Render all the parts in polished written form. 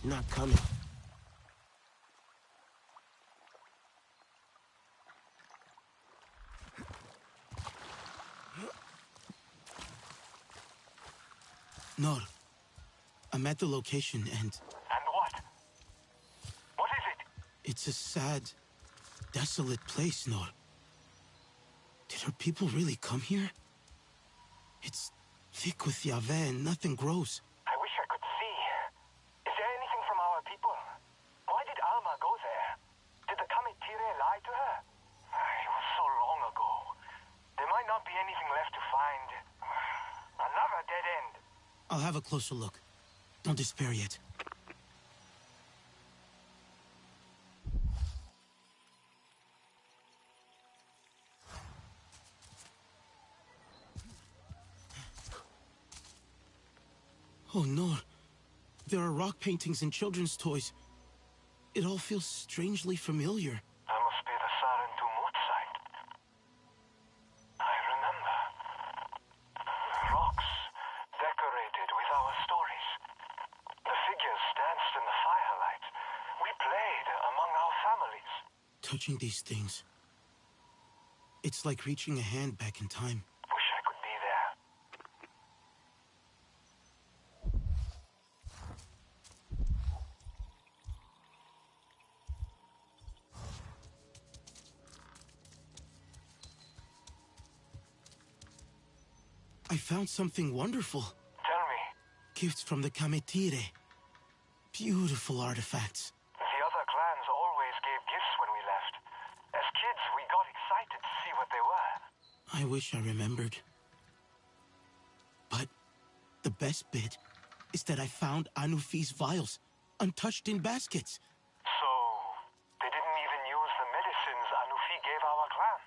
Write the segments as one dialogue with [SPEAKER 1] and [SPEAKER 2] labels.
[SPEAKER 1] Not coming. Nor, I'm at the location and...
[SPEAKER 2] And what? What is it?
[SPEAKER 1] It's a sad, desolate place, Nor. Did her people really come here? It's thick with Yahweh and nothing grows.
[SPEAKER 2] I wish I could see. Is there anything from our people? Why did Alma go there? Did the Kamitire lie to her? It was so long ago. There might not be anything left to find. Another dead end.
[SPEAKER 1] I'll have a closer look. Don't despair yet. Oh, Nor. There are rock paintings and children's toys. It all feels strangely familiar.
[SPEAKER 2] That must be the Sarentu Mut site. I remember. Rocks decorated with our stories. The figures danced in the firelight. We played among our families.
[SPEAKER 1] Touching these things. It's like reaching a hand back in time.
[SPEAKER 2] Wish I could be there.
[SPEAKER 1] I found something wonderful.
[SPEAKER 2] Tell me.
[SPEAKER 1] Gifts from the Kametire. Beautiful artifacts.
[SPEAKER 2] The other clans always gave gifts when we left. As kids, we got excited to see what they were.
[SPEAKER 1] I wish I remembered. But the best bit is that I found Anufi's vials, untouched in baskets.
[SPEAKER 2] So, they didn't even use the medicines Anufi gave our clan.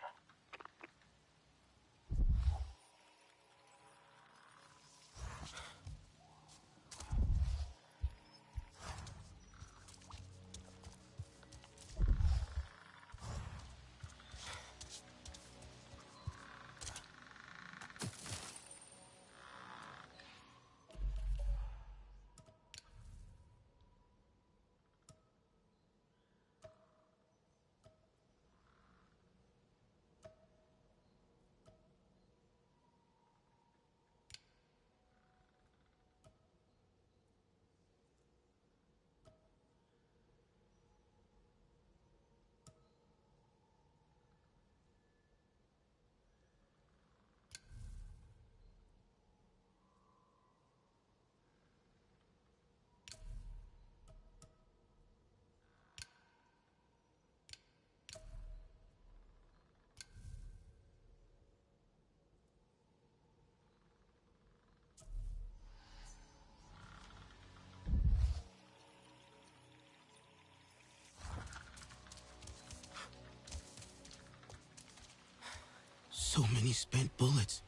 [SPEAKER 1] So many spent bullets.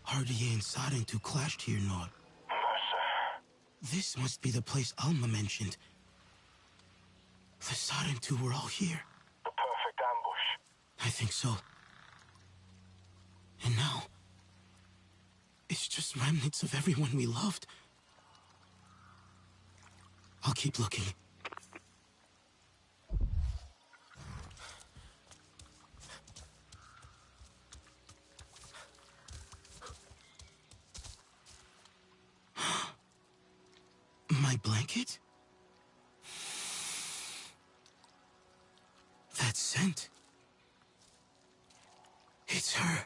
[SPEAKER 1] Hardier and Sarentu clashed here, Nor.
[SPEAKER 2] Mercer.
[SPEAKER 1] This must be the place Alma mentioned. The Sarentu were all here.
[SPEAKER 2] The perfect ambush.
[SPEAKER 1] I think so. And now, it's just remnants of everyone we loved. I'll keep looking. My blanket? That scent. It's her.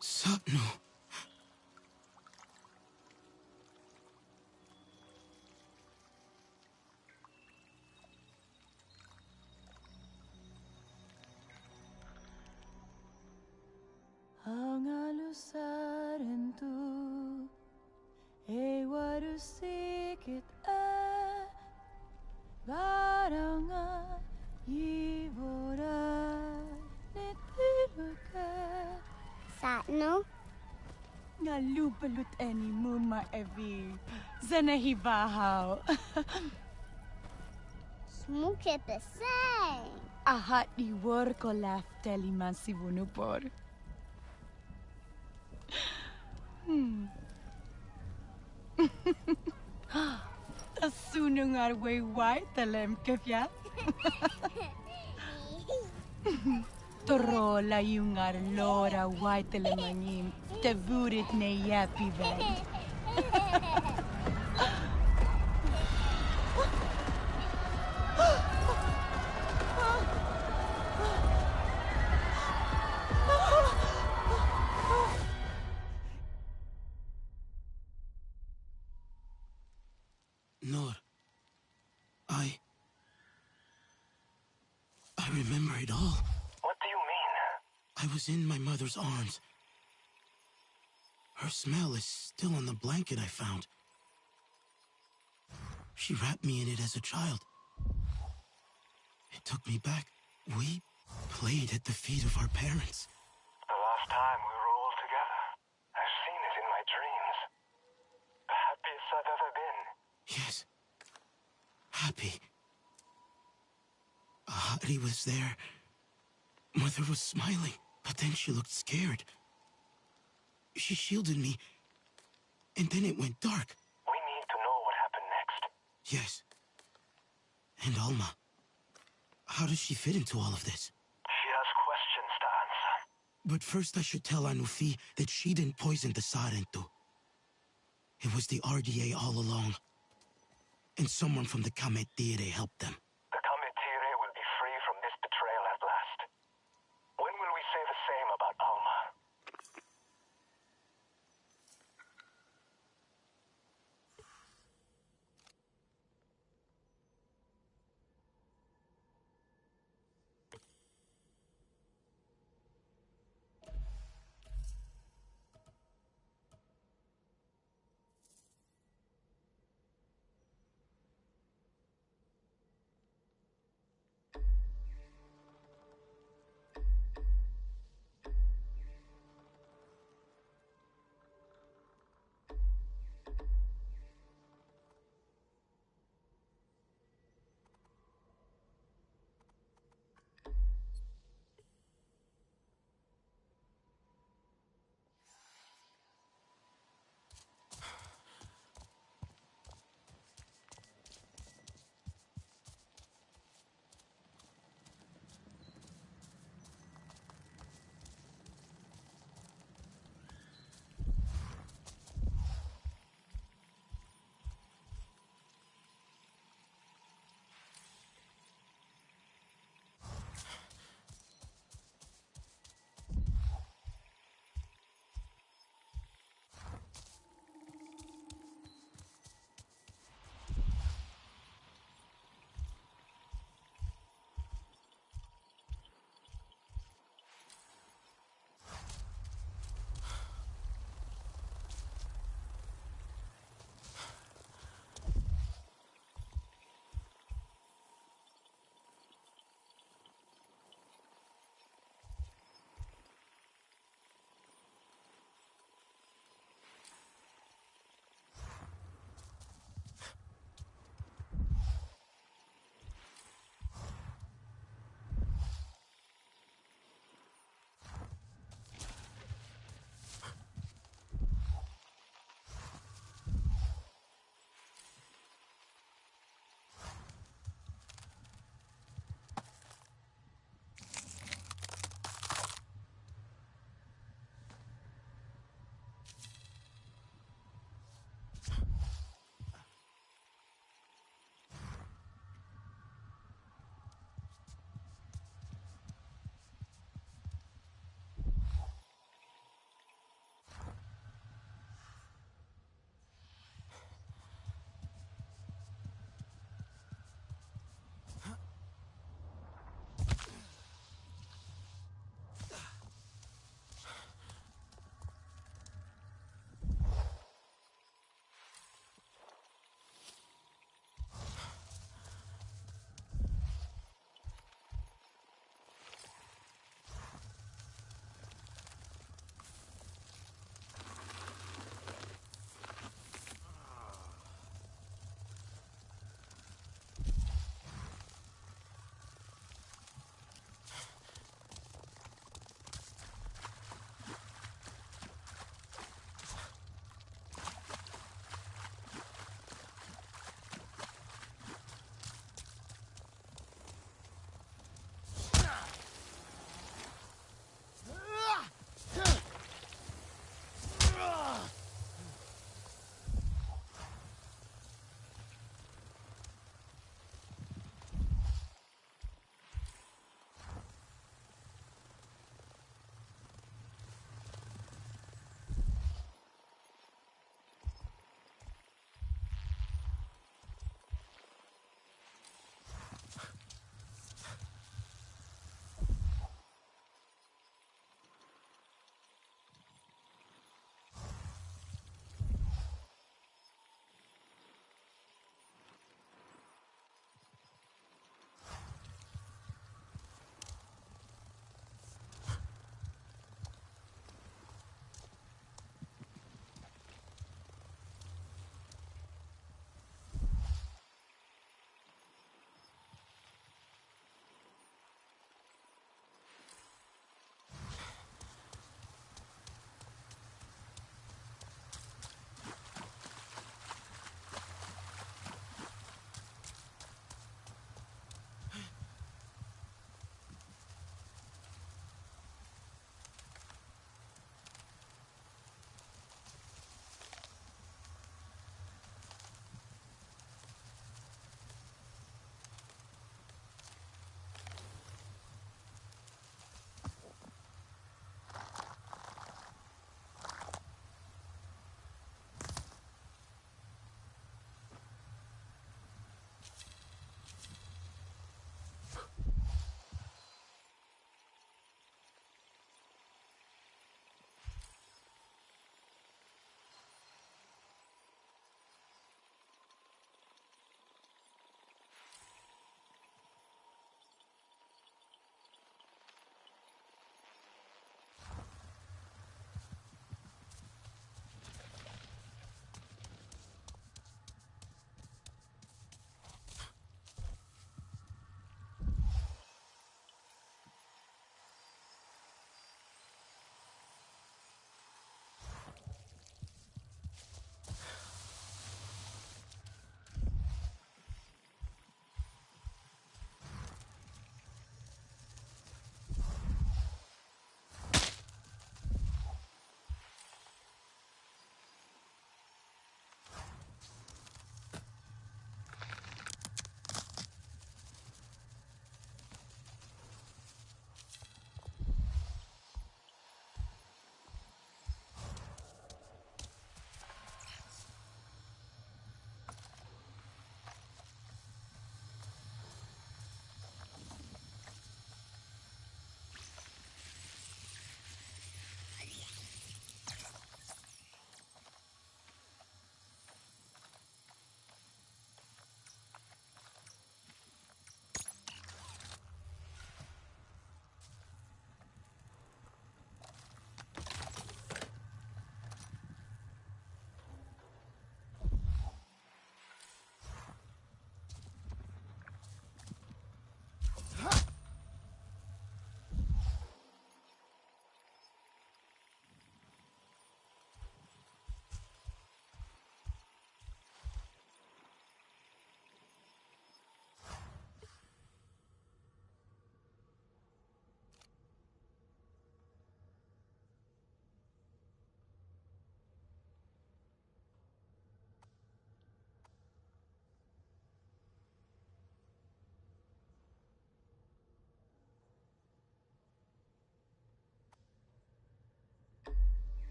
[SPEAKER 1] Sapno.
[SPEAKER 3] Ang alusaran tu e warusikit baranga yivora netiluka
[SPEAKER 4] Satno?
[SPEAKER 3] nga lupalut eni muma evi zanahibahaw
[SPEAKER 4] Smuke pesay.
[SPEAKER 3] ahat iwor ko lafteli man sivunupor. Sunungar way white telem kefya. Torola yungar lora white telemangim. Te vurit ne yappy vent.
[SPEAKER 1] Nor, I remember it all.
[SPEAKER 2] What do you mean?
[SPEAKER 1] I was in my mother's arms. Her smell is still on the blanket I found. She wrapped me in it as a child. It took me back. We played at the feet of our parents.
[SPEAKER 2] The last time we were all together. I've seen it in my dreams. The happiest I've ever been.
[SPEAKER 1] Yes. Happy. Ahari was there. Mother was smiling, but then she looked scared. She shielded me, and then it went dark.
[SPEAKER 2] We need to know what happened next.
[SPEAKER 1] Yes. And Alma. How does she fit into all of this?
[SPEAKER 2] She has questions to answer.
[SPEAKER 1] But first I should tell Anufi that she didn't poison the Sarentu. It was the RDA all along. And someone from the Kametire helped them.
[SPEAKER 2] The Kametire will be free from this betrayal at last. When will we say the same about Alma?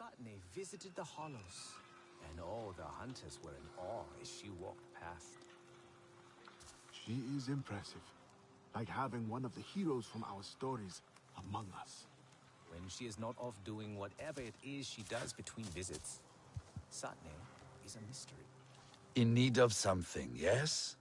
[SPEAKER 5] Satne visited the hollows, and all the hunters were in awe as she walked past.
[SPEAKER 6] She is impressive. Like having one of the heroes from our stories among us.
[SPEAKER 5] When she is not off doing whatever it is she does between visits, Satne is a mystery.
[SPEAKER 7] In need of something, yes?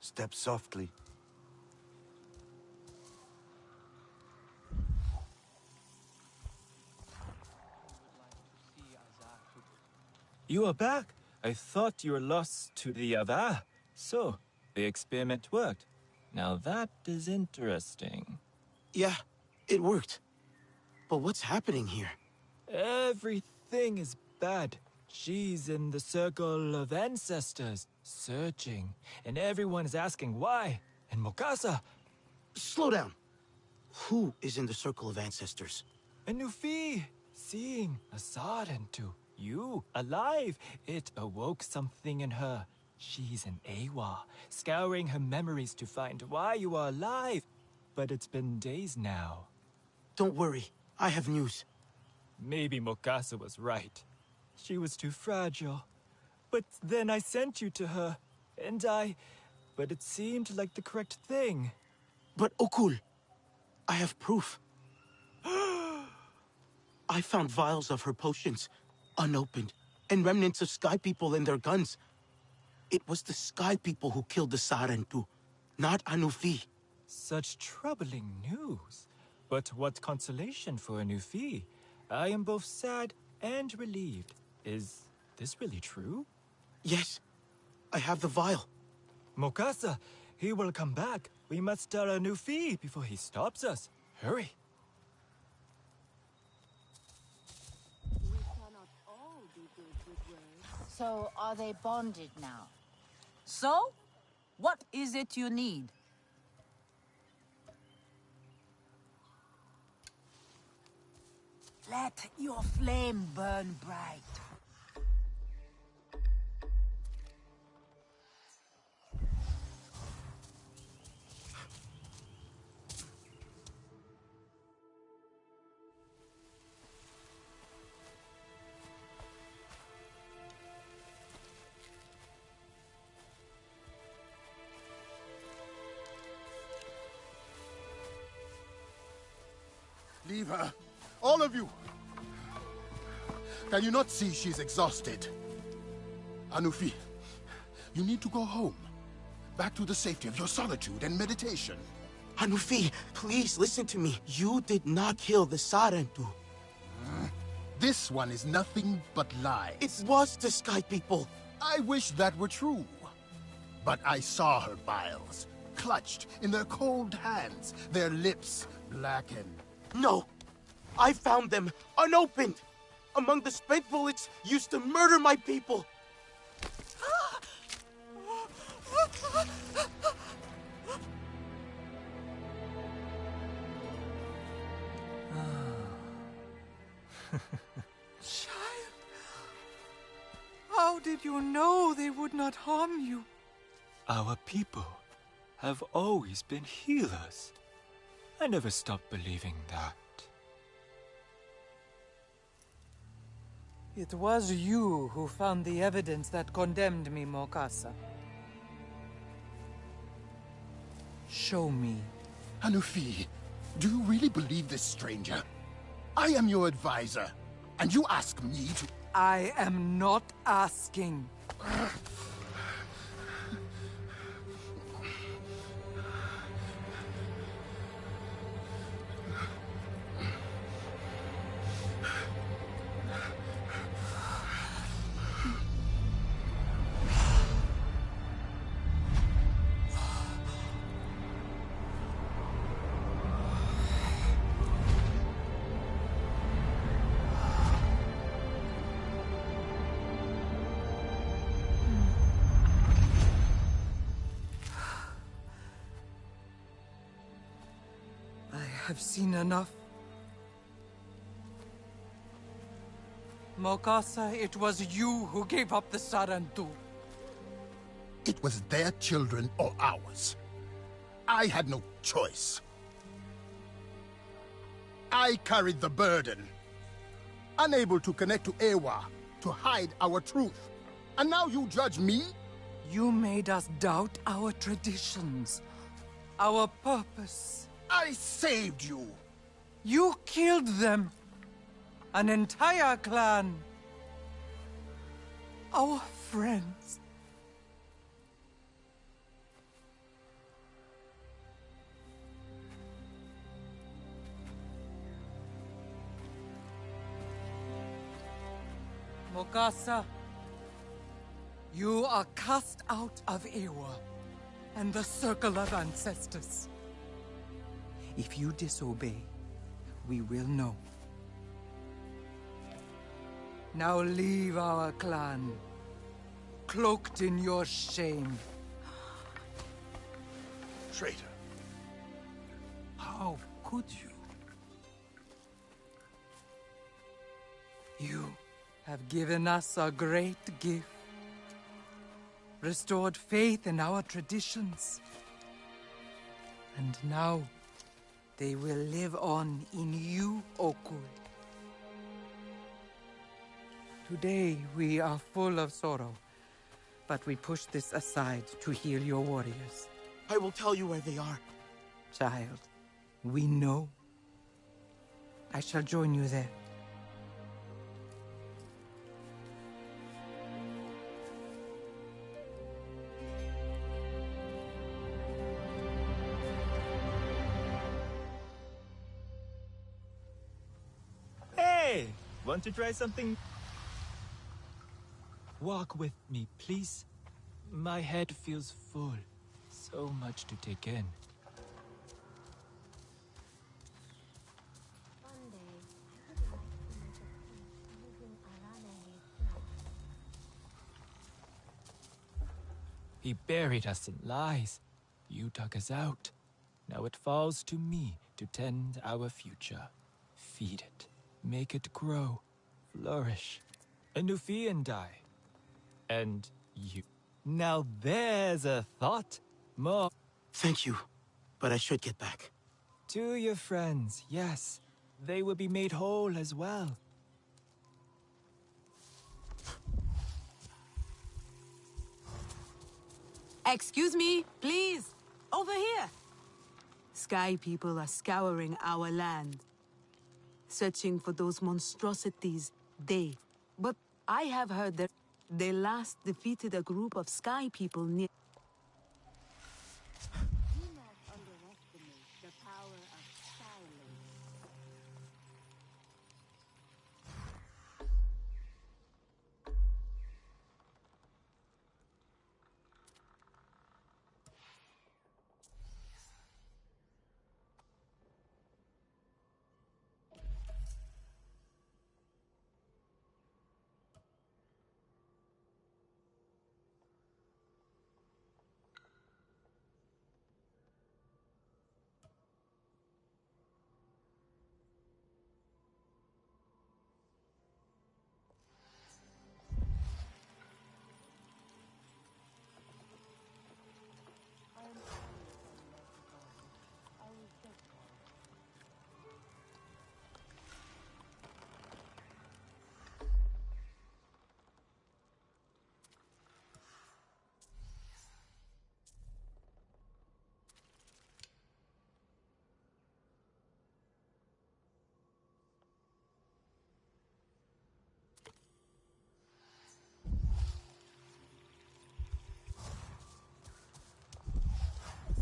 [SPEAKER 7] Step softly.
[SPEAKER 8] You are back. I thought you were lost to the Ava. So, the experiment worked. Now that is interesting.
[SPEAKER 1] Yeah, it worked. But what's happening here?
[SPEAKER 8] Everything is bad. She's in the circle of ancestors, searching. And everyone is asking why. And Mokasa,
[SPEAKER 1] Slow down. Who is in the circle of ancestors?
[SPEAKER 8] and Nufi, seeing Asarentu, you, alive. It awoke something in her. She's an Awa, scouring her memories to find why you are alive. But it's been days now.
[SPEAKER 1] Don't worry, I have news.
[SPEAKER 8] Maybe Mokasa was right. She was too fragile. But then I sent you to her, and but it seemed like the correct thing.
[SPEAKER 1] But Okul, I have proof. I found vials of her potions, unopened, and remnants of Sky People and their guns. It was the Sky People who killed the Sarentu, not Anufi.
[SPEAKER 8] Such troubling news. But what consolation for Nufi. I am both sad and relieved. Is this really true?
[SPEAKER 1] Yes, I have the vial.
[SPEAKER 8] Mokasa, he will come back. We must tell Nufi before he stops us. Hurry.
[SPEAKER 3] So, are they bonded now? So? What is it you need? Let your flame burn bright.
[SPEAKER 9] Leave her. All of you! Can you not see she's exhausted? Anufi, you need to go home. Back to the safety of your solitude and meditation.
[SPEAKER 1] Anufi, please listen to me. You did not kill the Sarentu.
[SPEAKER 9] This one is nothing but lies.
[SPEAKER 1] It was the Sky People.
[SPEAKER 9] I wish that were true. But I saw her vials, clutched in their cold hands, their lips blackened.
[SPEAKER 1] No, I found them unopened, among the spent bullets used to murder my people.
[SPEAKER 10] Child, how did you know they would not harm you?
[SPEAKER 8] Our people have always been healers. I never stopped believing that.
[SPEAKER 10] It was you who found the evidence that condemned me, Mokasa. Show me.
[SPEAKER 9] Anufi, do you really believe this stranger? I am your advisor, and you ask me to...
[SPEAKER 10] I am not asking. I've seen enough. Mokasa, it was you who gave up the Sarantu.
[SPEAKER 9] It was their children or ours. I had no choice. I carried the burden. Unable to connect to Ewa, to hide our truth. And now you judge me?
[SPEAKER 10] You made us doubt our traditions, our purpose.
[SPEAKER 9] I saved you.
[SPEAKER 10] You killed them. An entire clan. Our friends. Mokasa, you are cast out of Ewa and the Circle of Ancestors. If you disobey, we will know. Now leave our clan, cloaked in your shame.
[SPEAKER 9] Traitor.
[SPEAKER 10] How could you? You have given us a great gift. Restored faith in our traditions. And now, they will live on in you, Okul. Today, we are full of sorrow, but we push this aside to heal your warriors.
[SPEAKER 1] I will tell you where they are.
[SPEAKER 10] Child, we know. I shall join you there.
[SPEAKER 8] Hey! Want to try something? Walk with me, please. My head feels full. So much to take in. He buried us in lies. You dug us out. Now it falls to me to tend our future. Feed it. Make it grow. Flourish. A Nufian die. And you. Now there's a thought. More.
[SPEAKER 1] Thank you, but I should get back.
[SPEAKER 8] To your friends, yes. They will be made whole as well.
[SPEAKER 3] Excuse me, please. Over here. Sky people are scouring our land, searching for those monstrosities But I have heard that they last defeated a group of Sky people near...
[SPEAKER 4] Do not underestimate the power of silence.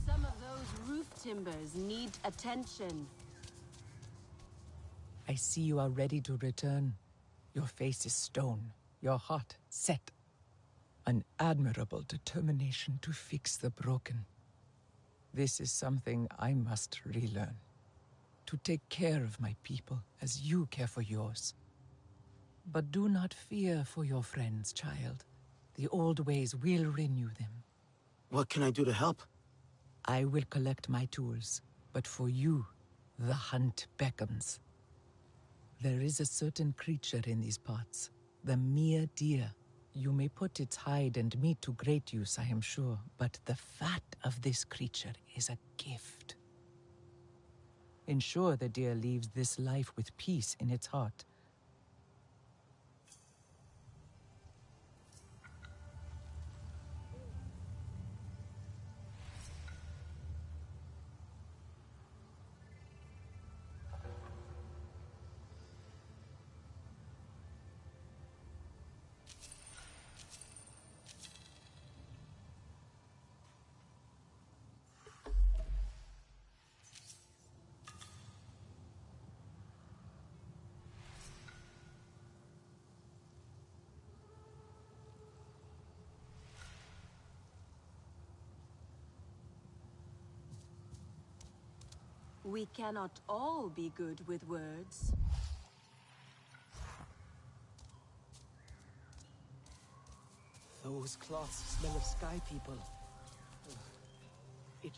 [SPEAKER 11] Some of those roof timbers need attention.
[SPEAKER 10] I see you are ready to return. Your face is stone, your heart set. An admirable determination to fix the broken. This is something I must relearn. To take care of my people as you care for yours. But do not fear for your friends, child. The old ways will renew them.
[SPEAKER 1] What can I do to help?
[SPEAKER 10] I will collect my tools, but for you, The hunt beckons. There is a certain creature in these parts, the mere deer. You may put its hide and meat to great use, I am sure, but the fat of this creature is a gift. Ensure the deer leaves this life with peace in its heart.
[SPEAKER 11] We cannot all be good with words.
[SPEAKER 1] Those cloths smell of sky people. It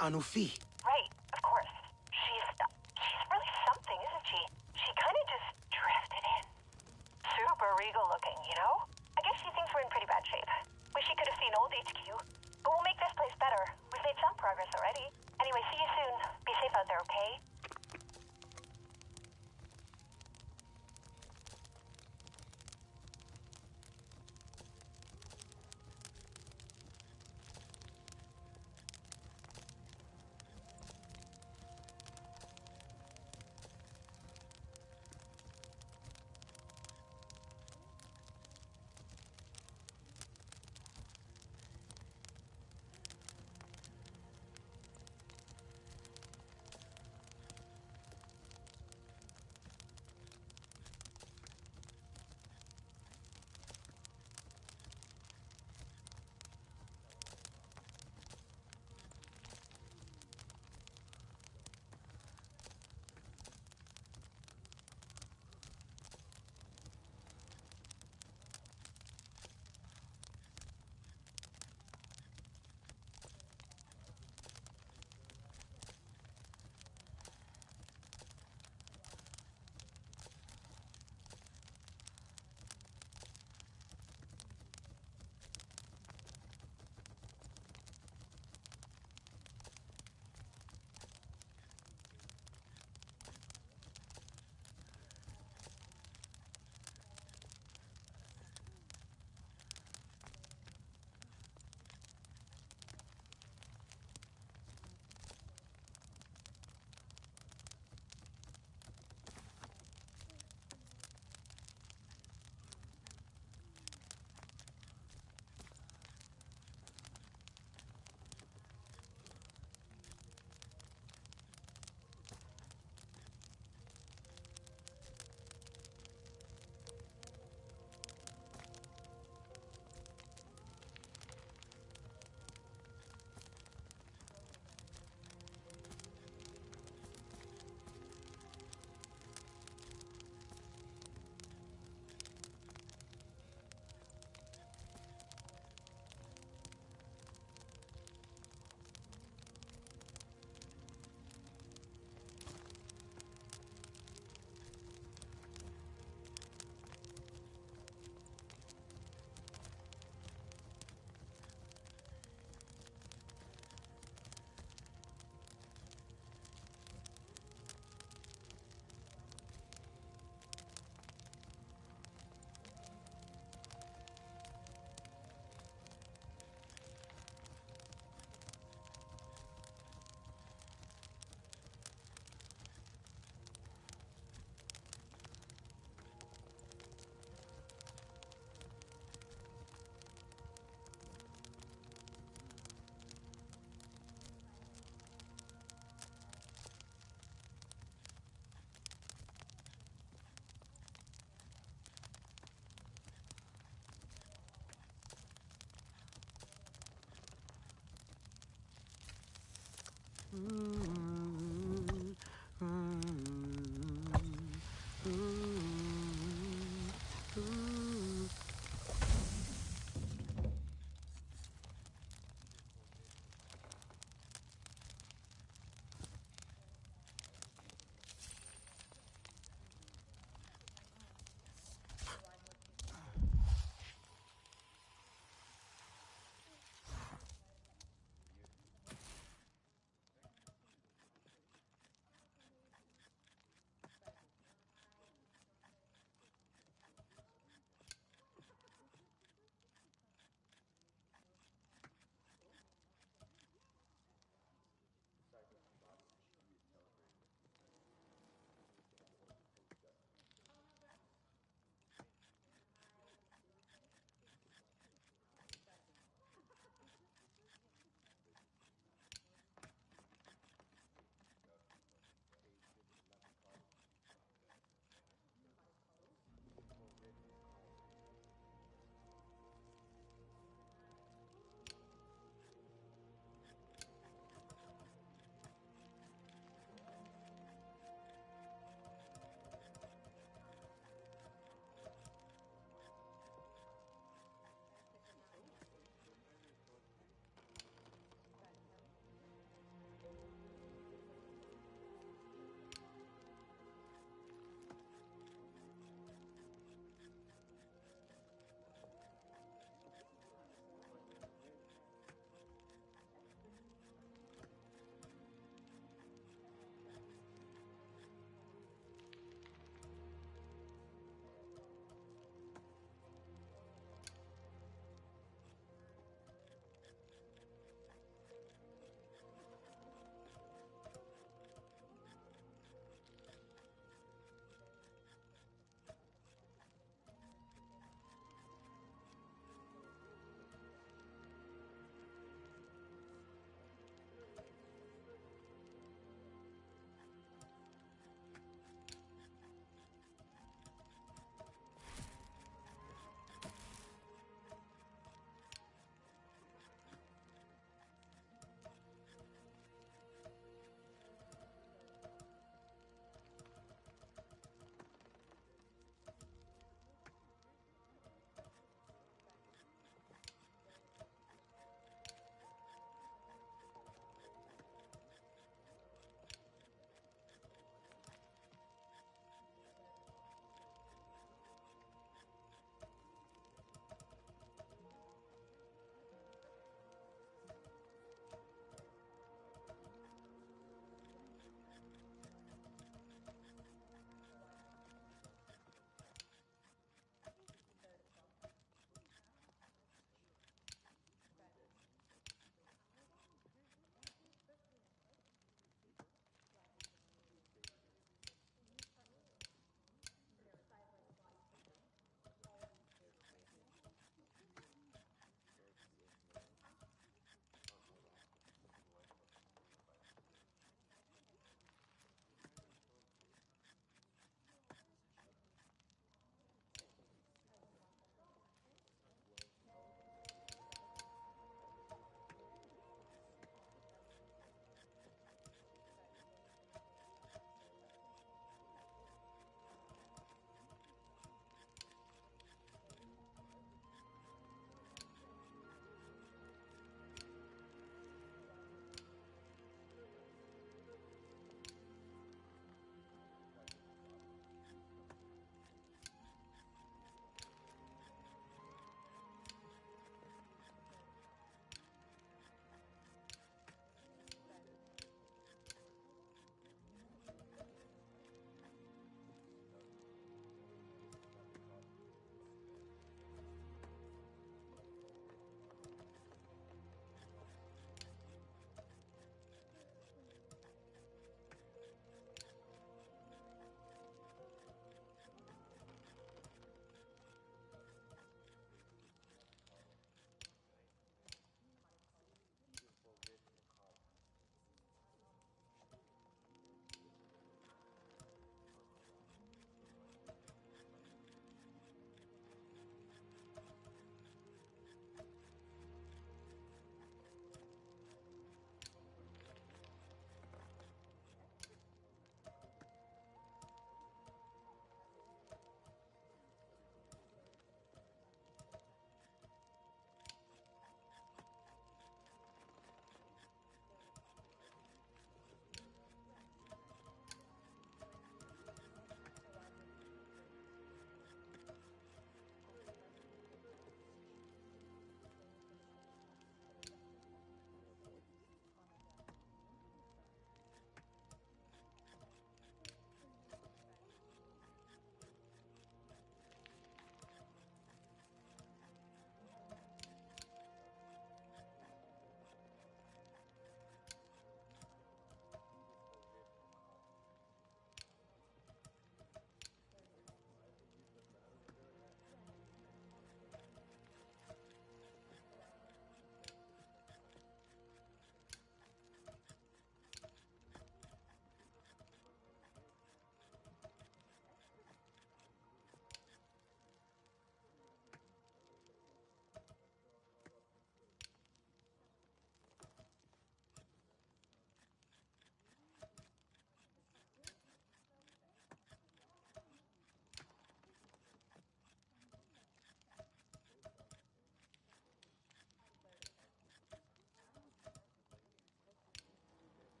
[SPEAKER 1] Anufi.
[SPEAKER 12] Right, of course. She's really something, isn't she? She kind of just drifted in. Super regal looking, you know? I guess she thinks we're in pretty bad shape. Wish she could have seen old HQ. But we'll make this place better. We've made some progress already. Anyway, see you soon. Be safe out there, okay?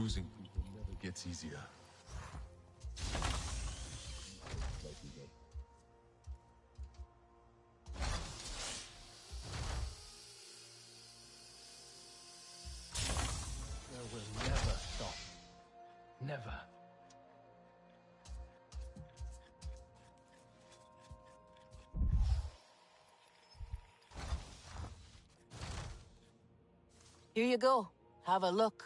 [SPEAKER 13] Losing people never gets easier.
[SPEAKER 14] There will never stop. Never.
[SPEAKER 3] Here you go. Have a look.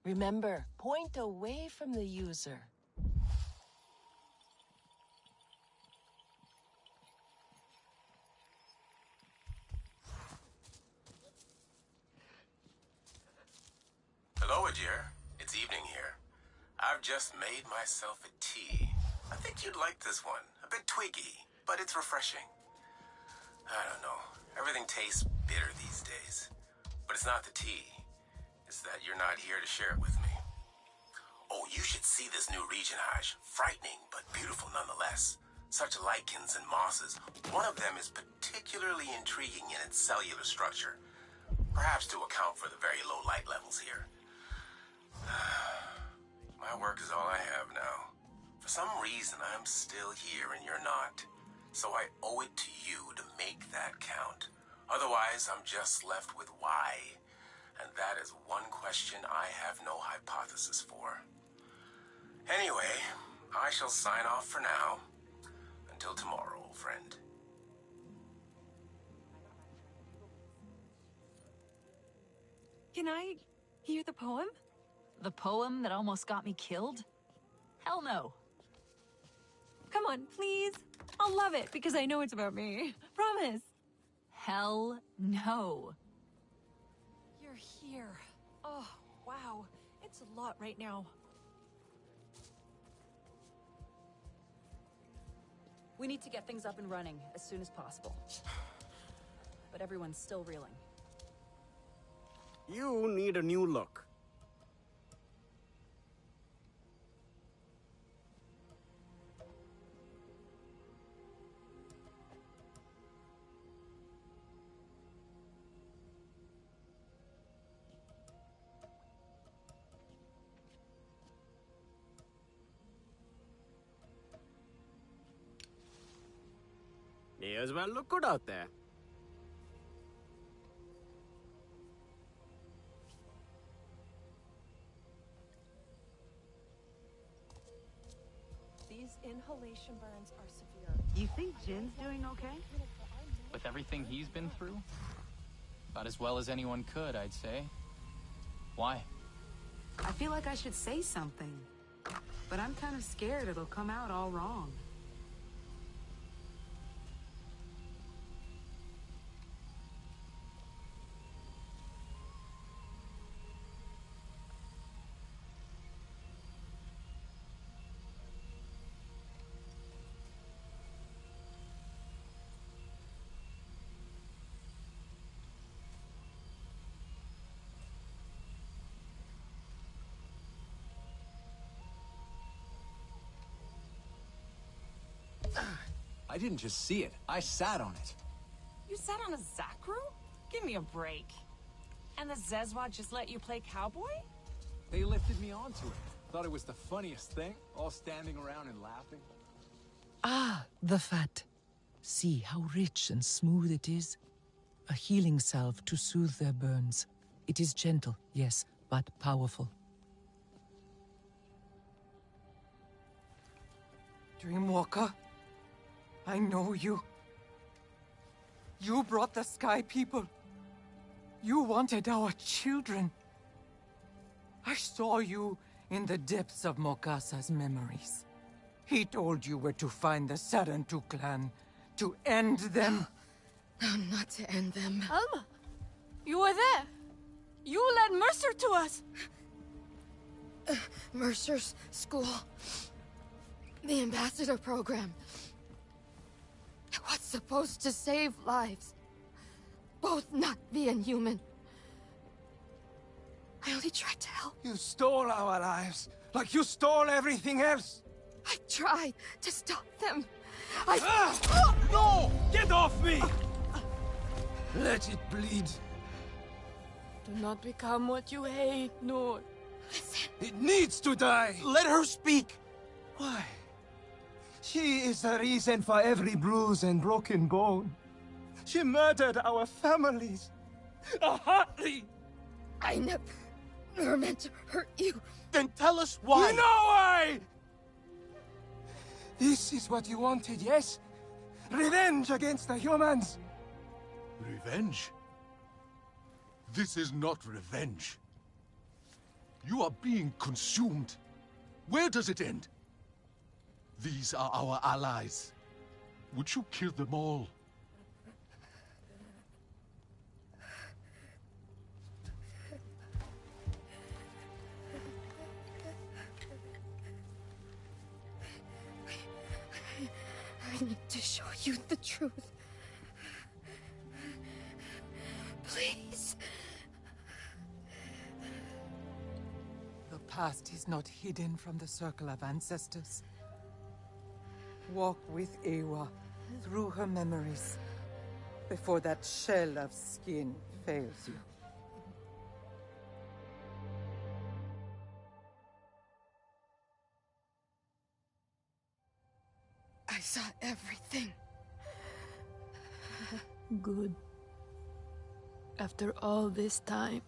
[SPEAKER 3] Remember, point away from the user.
[SPEAKER 15] Hello, Ajir. It's evening here. I've just made myself a tea. I think you'd like this one. A bit twiggy, but it's refreshing. I don't know. Everything tastes bitter these days. But it's not the tea. It's that you're not here to share it with me. Oh, you should see this new region, Haj. Frightening, but beautiful nonetheless. Such lichens and mosses. One of them is particularly intriguing in its cellular structure. Perhaps to account for the very low light levels here. My work is all I have now. For some reason, I'm still here and you're not. So I owe it to you to make that count. Otherwise, I'm just left with why. And that is one question I have no hypothesis for. Anyway, I shall sign off for now. Until tomorrow, old friend.
[SPEAKER 16] Can I hear the poem?
[SPEAKER 17] The poem that almost got me killed? Hell no.
[SPEAKER 16] Come on, please. I'll love it because I know it's about me. Promise.
[SPEAKER 17] Hell no.
[SPEAKER 16] You're here. Oh, wow. It's a lot right now.
[SPEAKER 17] We need to get things up and running as soon as possible. But everyone's still reeling.
[SPEAKER 18] You need a new look. May as well look good out there.
[SPEAKER 16] These inhalation burns are severe.
[SPEAKER 3] You think Jin's doing okay?
[SPEAKER 14] With everything he's been through? About as well as anyone could, I'd say. Why?
[SPEAKER 3] I feel like I should say something. But I'm kind of scared it'll come out all wrong.
[SPEAKER 19] I didn't just see it. I sat on it.
[SPEAKER 20] You sat on a Zakru? Give me a break. And the Zezwa just let you play cowboy?
[SPEAKER 19] They lifted me onto it. Thought it was the funniest thing, all standing around and laughing.
[SPEAKER 10] Ah, the fat. See how rich and smooth it is. A healing salve to soothe their burns. It is gentle, yes, but powerful.
[SPEAKER 21] Dreamwalker, I know you. You brought the Sky People. You wanted our children. I saw you in the depths of Mokasa's memories. He told you where to find the Sarantu clan, to end them.
[SPEAKER 22] No, not to end them.
[SPEAKER 16] Alma, you were there. You led Mercer to us.
[SPEAKER 22] Mercer's school. The ambassador program. It was supposed to save lives. both not being human. I only tried to help.
[SPEAKER 2] You stole our lives, like you stole everything else.
[SPEAKER 22] I tried to stop them.
[SPEAKER 2] No! Get off me! Let it bleed.
[SPEAKER 22] Do not become what you hate, Nor. Listen.
[SPEAKER 2] It needs to die.
[SPEAKER 1] Let her speak.
[SPEAKER 2] Why? She is the reason for every bruise and broken bone. She murdered our families. Hotly.
[SPEAKER 22] I never meant to hurt you.
[SPEAKER 1] Then tell us why.
[SPEAKER 2] You know why! This is what you wanted, yes? Revenge against the humans.
[SPEAKER 13] Revenge? This is not revenge. You are being consumed. Where does it end? These are our allies. Would you kill them all?
[SPEAKER 22] I need to show you the truth. Please.
[SPEAKER 10] The past is not hidden from the circle of ancestors. Walk with Ewa through her memories before that shell of skin fails you.
[SPEAKER 22] I saw everything.
[SPEAKER 3] Good. After all this time,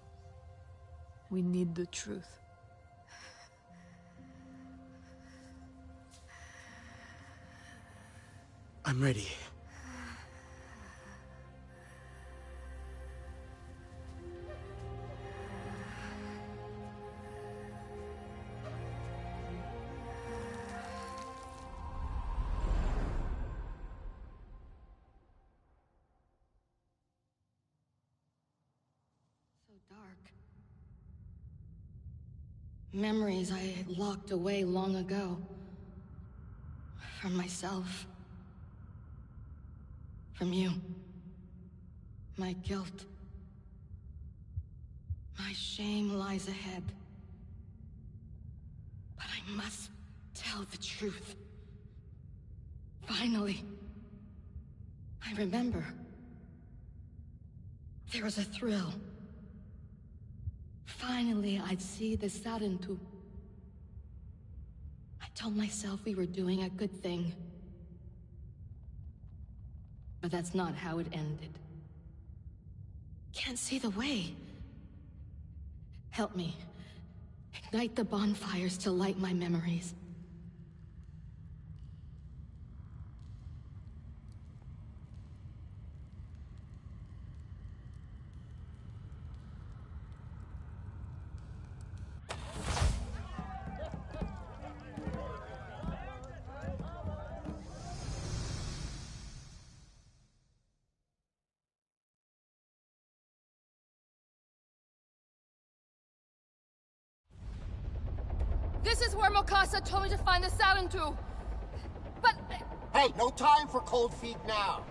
[SPEAKER 3] we need the truth.
[SPEAKER 1] I'm ready.
[SPEAKER 22] So dark. Memories I had locked away long ago. From myself. From you. My guilt. My shame lies ahead. But I must tell the truth. Finally. I remember. There was a thrill. Finally, I'd see the Sarentu. I told myself we were doing a good thing. But that's not how it ended. Can't see the way. Help me. Ignite the bonfires to light my memories. This is where Mokasa told me to find the Sarentu. But...
[SPEAKER 9] Hey, no time for cold feet now.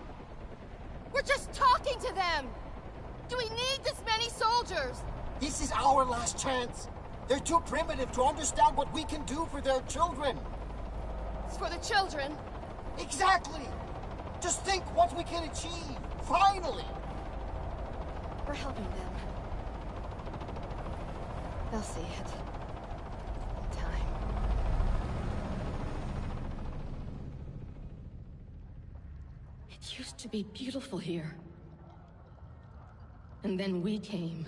[SPEAKER 22] we're just talking to them! Do we need this many soldiers?
[SPEAKER 9] This is our last chance. They're too primitive to understand what we can do for their children.
[SPEAKER 22] It's for the children.
[SPEAKER 9] Exactly! Just think what we can achieve, finally!
[SPEAKER 22] We're helping them. They'll see it. In time. It used to be beautiful here. And then we came.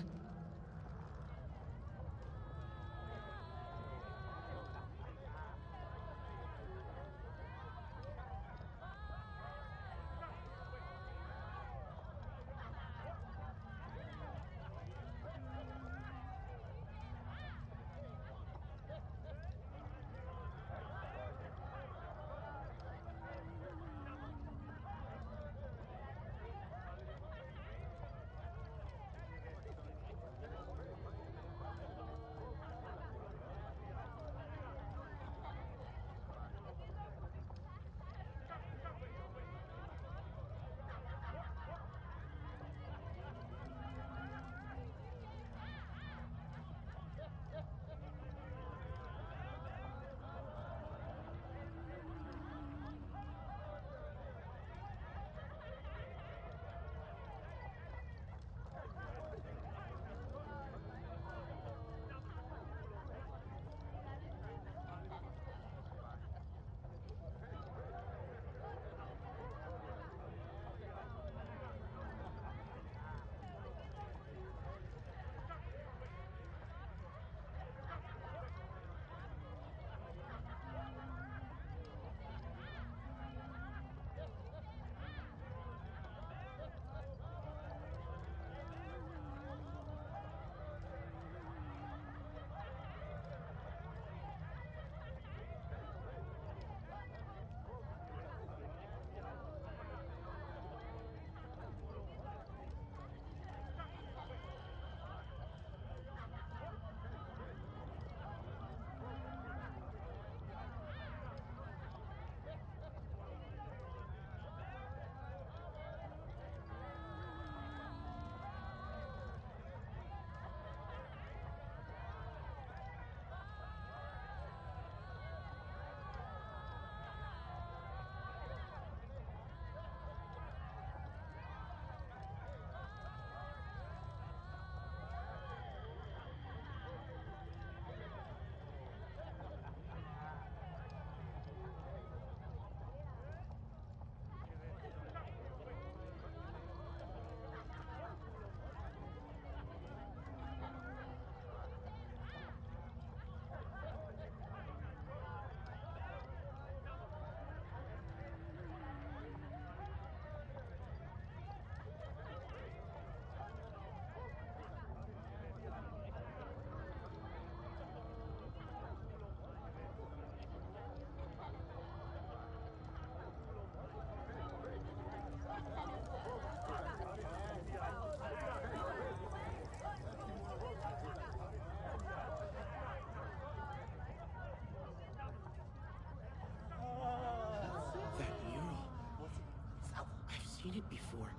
[SPEAKER 1] seen it before.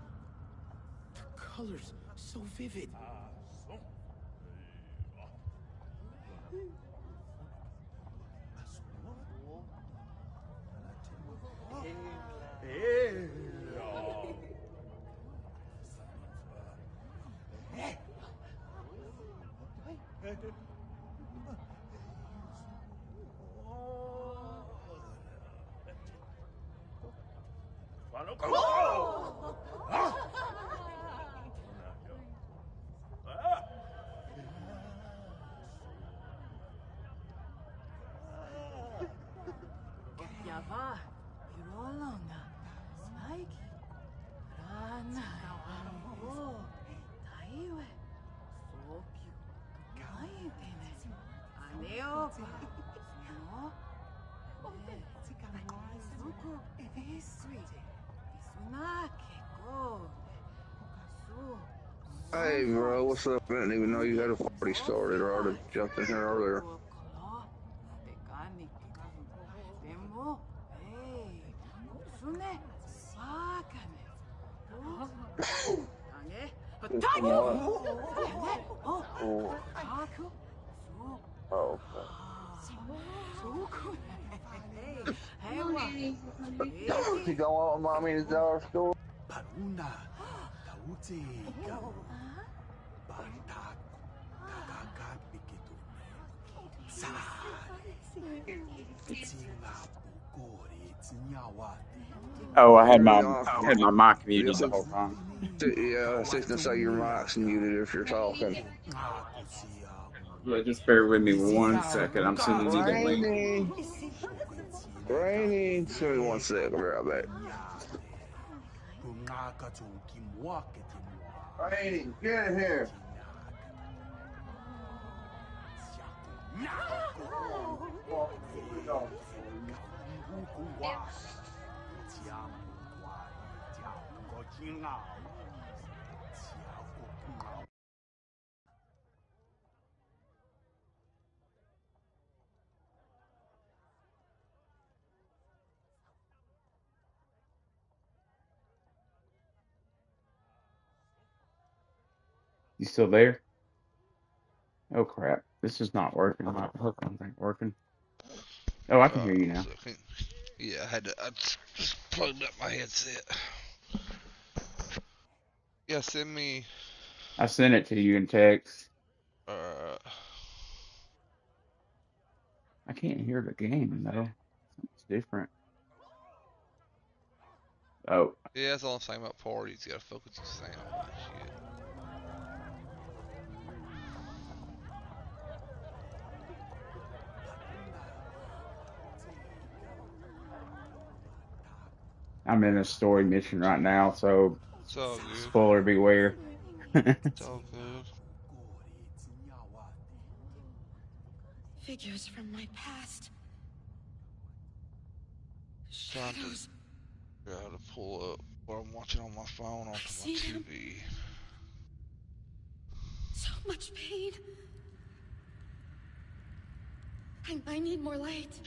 [SPEAKER 1] The colors, so vivid.
[SPEAKER 3] Yava, Pirolonga, Snike, Rana, Oh, Taiwe, Fokyu, Maitene, Aneo, No, Zuko, Sweet, Sunake, Go, Su,
[SPEAKER 5] Hey, bro, what's up? I didn't even know you had a party started, or I'd have jumped in here earlier.
[SPEAKER 3] Demo, hey, Sune, Sakane,
[SPEAKER 5] Oh, okay. You don't want mommy to dollar store?
[SPEAKER 1] Paruna, Tauti, Bantak, Tagagat, Pikitu, Sa,
[SPEAKER 6] Oh, I had my mic muted the whole time.
[SPEAKER 5] Yeah, I was just gonna say your mic's muted if you're talking.
[SPEAKER 6] Yeah, just bear with me 1 second. I'm sending you the link.
[SPEAKER 5] Rainy. Send me 1 second. I'll be right back. Rainy, get in here.
[SPEAKER 6] You still there? Oh crap! This is not working. My hook ain't working. Oh, I can hear you now.
[SPEAKER 5] Yeah, I just plugged up my headset. Yeah, send me.
[SPEAKER 6] I sent it to you in text. I can't hear the game though. It's different. Oh.
[SPEAKER 5] Yeah, that's all I'm saying about parties. You gotta focus the sound and shit.
[SPEAKER 6] I'm in a story mission right now, so
[SPEAKER 5] It's all good.
[SPEAKER 6] spoiler beware.
[SPEAKER 5] It's all good.
[SPEAKER 22] Figures from my past.
[SPEAKER 5] Trying to figure out how to pull up what I'm watching on my phone onto my TV.
[SPEAKER 22] So much pain. I need more light.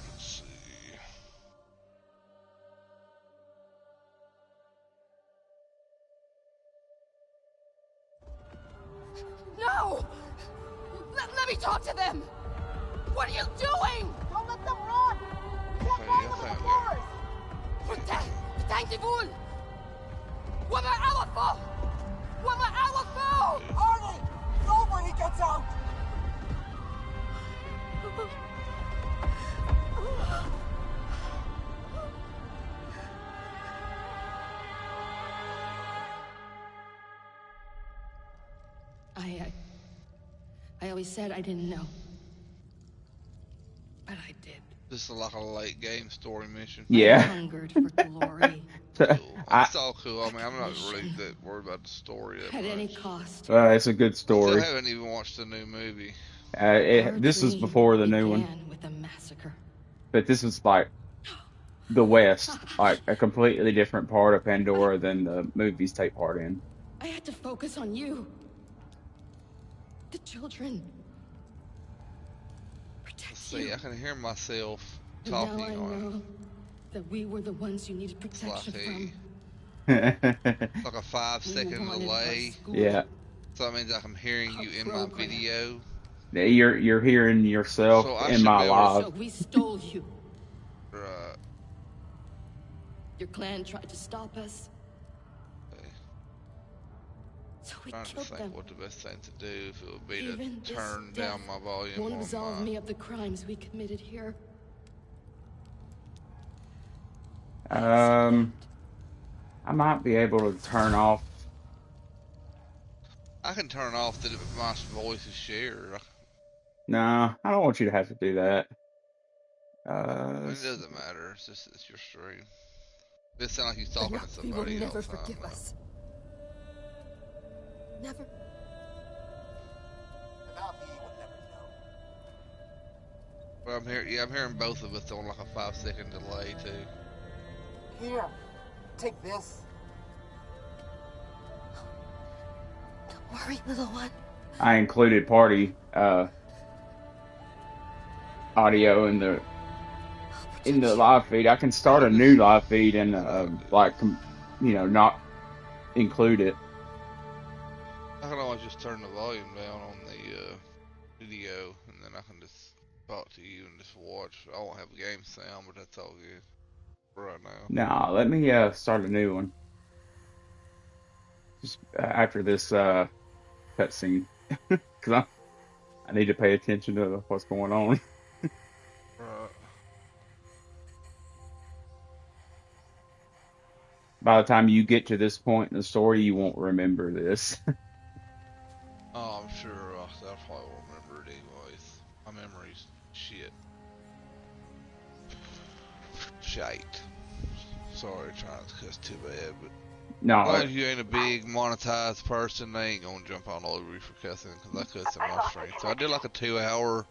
[SPEAKER 5] Let's see.
[SPEAKER 22] No! Let me talk to them! What are you doing? Don't let them run! We can't find them in the forest! Protect the wool! Where our foe! Where our foe! Arnie! It's over, he gets out! I always said I didn't know. But I did.
[SPEAKER 5] This is like a late game story mission.
[SPEAKER 6] Yeah.
[SPEAKER 22] I hungered for glory.
[SPEAKER 5] Cool. It's all cool. I mean, I'm not really that worried about the story that
[SPEAKER 22] At
[SPEAKER 5] much.
[SPEAKER 22] any cost.
[SPEAKER 6] It's a good story.
[SPEAKER 5] I still haven't even watched the new movie.
[SPEAKER 6] This was before the new one.
[SPEAKER 22] With a massacre.
[SPEAKER 6] But this was like the West, like a completely different part of Pandora than the movies take part in.
[SPEAKER 22] I had to focus on you. The children.
[SPEAKER 5] See, I can hear myself
[SPEAKER 22] And now
[SPEAKER 5] talking
[SPEAKER 22] I
[SPEAKER 5] on
[SPEAKER 22] know that we were the ones you needed
[SPEAKER 5] it's like
[SPEAKER 22] protection
[SPEAKER 5] like a 5-second
[SPEAKER 22] wanted our
[SPEAKER 5] delay.
[SPEAKER 22] school.
[SPEAKER 6] Yeah.
[SPEAKER 5] So that means like I'm hearing you in my
[SPEAKER 22] program.
[SPEAKER 5] video.
[SPEAKER 6] You're hearing yourself
[SPEAKER 5] So I
[SPEAKER 6] in
[SPEAKER 5] should
[SPEAKER 6] my
[SPEAKER 5] be able to.
[SPEAKER 6] live.
[SPEAKER 22] So we stole you.
[SPEAKER 5] Right.
[SPEAKER 22] Your clan tried to stop us.
[SPEAKER 5] Okay.
[SPEAKER 22] So we
[SPEAKER 5] Trying to
[SPEAKER 22] killed
[SPEAKER 5] think
[SPEAKER 22] them.
[SPEAKER 5] what the best thing to do if it would be
[SPEAKER 22] Even
[SPEAKER 5] to
[SPEAKER 22] this
[SPEAKER 5] turn
[SPEAKER 22] death
[SPEAKER 5] down my volume
[SPEAKER 22] won't
[SPEAKER 5] on
[SPEAKER 22] absolve
[SPEAKER 5] my.
[SPEAKER 22] me of the crimes we committed here.
[SPEAKER 6] I might be able to turn off.
[SPEAKER 5] I can turn off that my voice is shared.
[SPEAKER 6] No, I don't want you to have to do that.
[SPEAKER 5] It doesn't matter. It's your stream. It sounds like he's talking to
[SPEAKER 22] He will
[SPEAKER 5] somebody
[SPEAKER 22] never
[SPEAKER 5] else.
[SPEAKER 22] forgive us. Never.
[SPEAKER 5] But I'm hearing both of us on like a 5-second delay too.
[SPEAKER 22] Here, take this. Don't worry, little one.
[SPEAKER 6] I included party audio in the live feed. I can start a new live feed and not include it.
[SPEAKER 5] I can always just turn the volume down on the video, and then I can just talk to you and just watch. I won't have a game sound, but that's all good for right now.
[SPEAKER 6] Nah, let me start a new one. Just after this cutscene, because I need to pay attention to what's going on.
[SPEAKER 5] Right.
[SPEAKER 6] By the time you get to this point in the story, you won't remember this.
[SPEAKER 5] Oh, I'm sure I probably won't remember it anyways. My memory's shit. Shite. Sorry, trying to cuss too bad, but
[SPEAKER 6] No.
[SPEAKER 5] as long as you ain't a big monetized person, they ain't gonna jump on over you for cussing, because I cuss in my stream. So I did like a 2-hour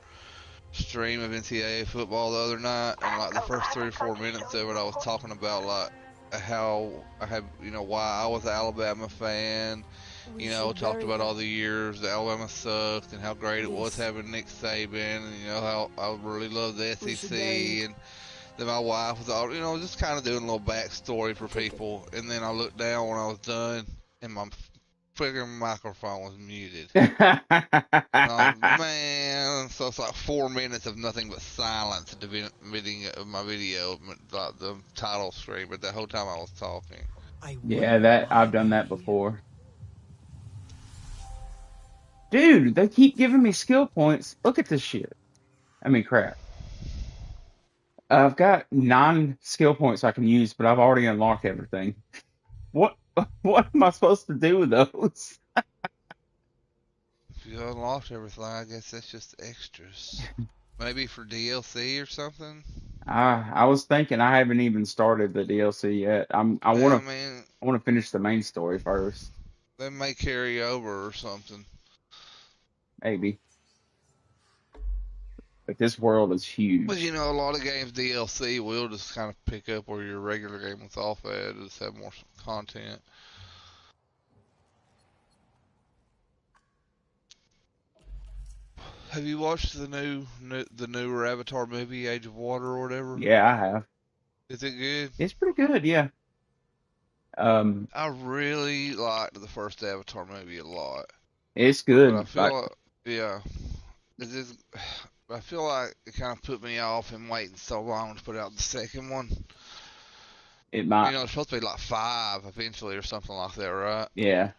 [SPEAKER 5] stream of NCAA football the other night, and like the first 3 or 4 minutes of it, I was talking about like how I had, why I was an Alabama fan. Talked about all the years that Alabama sucked and how great it was having Nick Saban, and how I really loved the SEC, and then my wife was all, just kind of doing a little backstory for people. And then I looked down when I was done, and my freaking microphone was muted. Man, so it's like 4 minutes of nothing but silence at the beginning of my video, like the title screen, but the whole time I was talking.
[SPEAKER 6] Yeah, I've done that before. Dude, they keep giving me skill points. Look at this shit. I mean, crap. I've got 9 skill points I can use, but I've already unlocked everything. What am I supposed to do with those?
[SPEAKER 5] If you unlocked everything, I guess that's just extras. Maybe for DLC or something?
[SPEAKER 6] I was thinking I haven't even started the DLC yet. I want to finish the main story first.
[SPEAKER 5] They may carry over or something.
[SPEAKER 6] Maybe. But this world is huge.
[SPEAKER 5] But a lot of games DLC will just kind of pick up where your regular game was off at, just have more content. Have you watched the newer Avatar movie, Age of Water or whatever?
[SPEAKER 6] Yeah, I have.
[SPEAKER 5] Is it good?
[SPEAKER 6] It's pretty good, yeah.
[SPEAKER 5] I really liked the first Avatar movie a lot.
[SPEAKER 6] It's good.
[SPEAKER 5] But I feel yeah. I feel like it kind of put me off in waiting so long to put out the second one.
[SPEAKER 6] It might.
[SPEAKER 5] It's supposed to be like 5 eventually or something like that, right?
[SPEAKER 6] Yeah.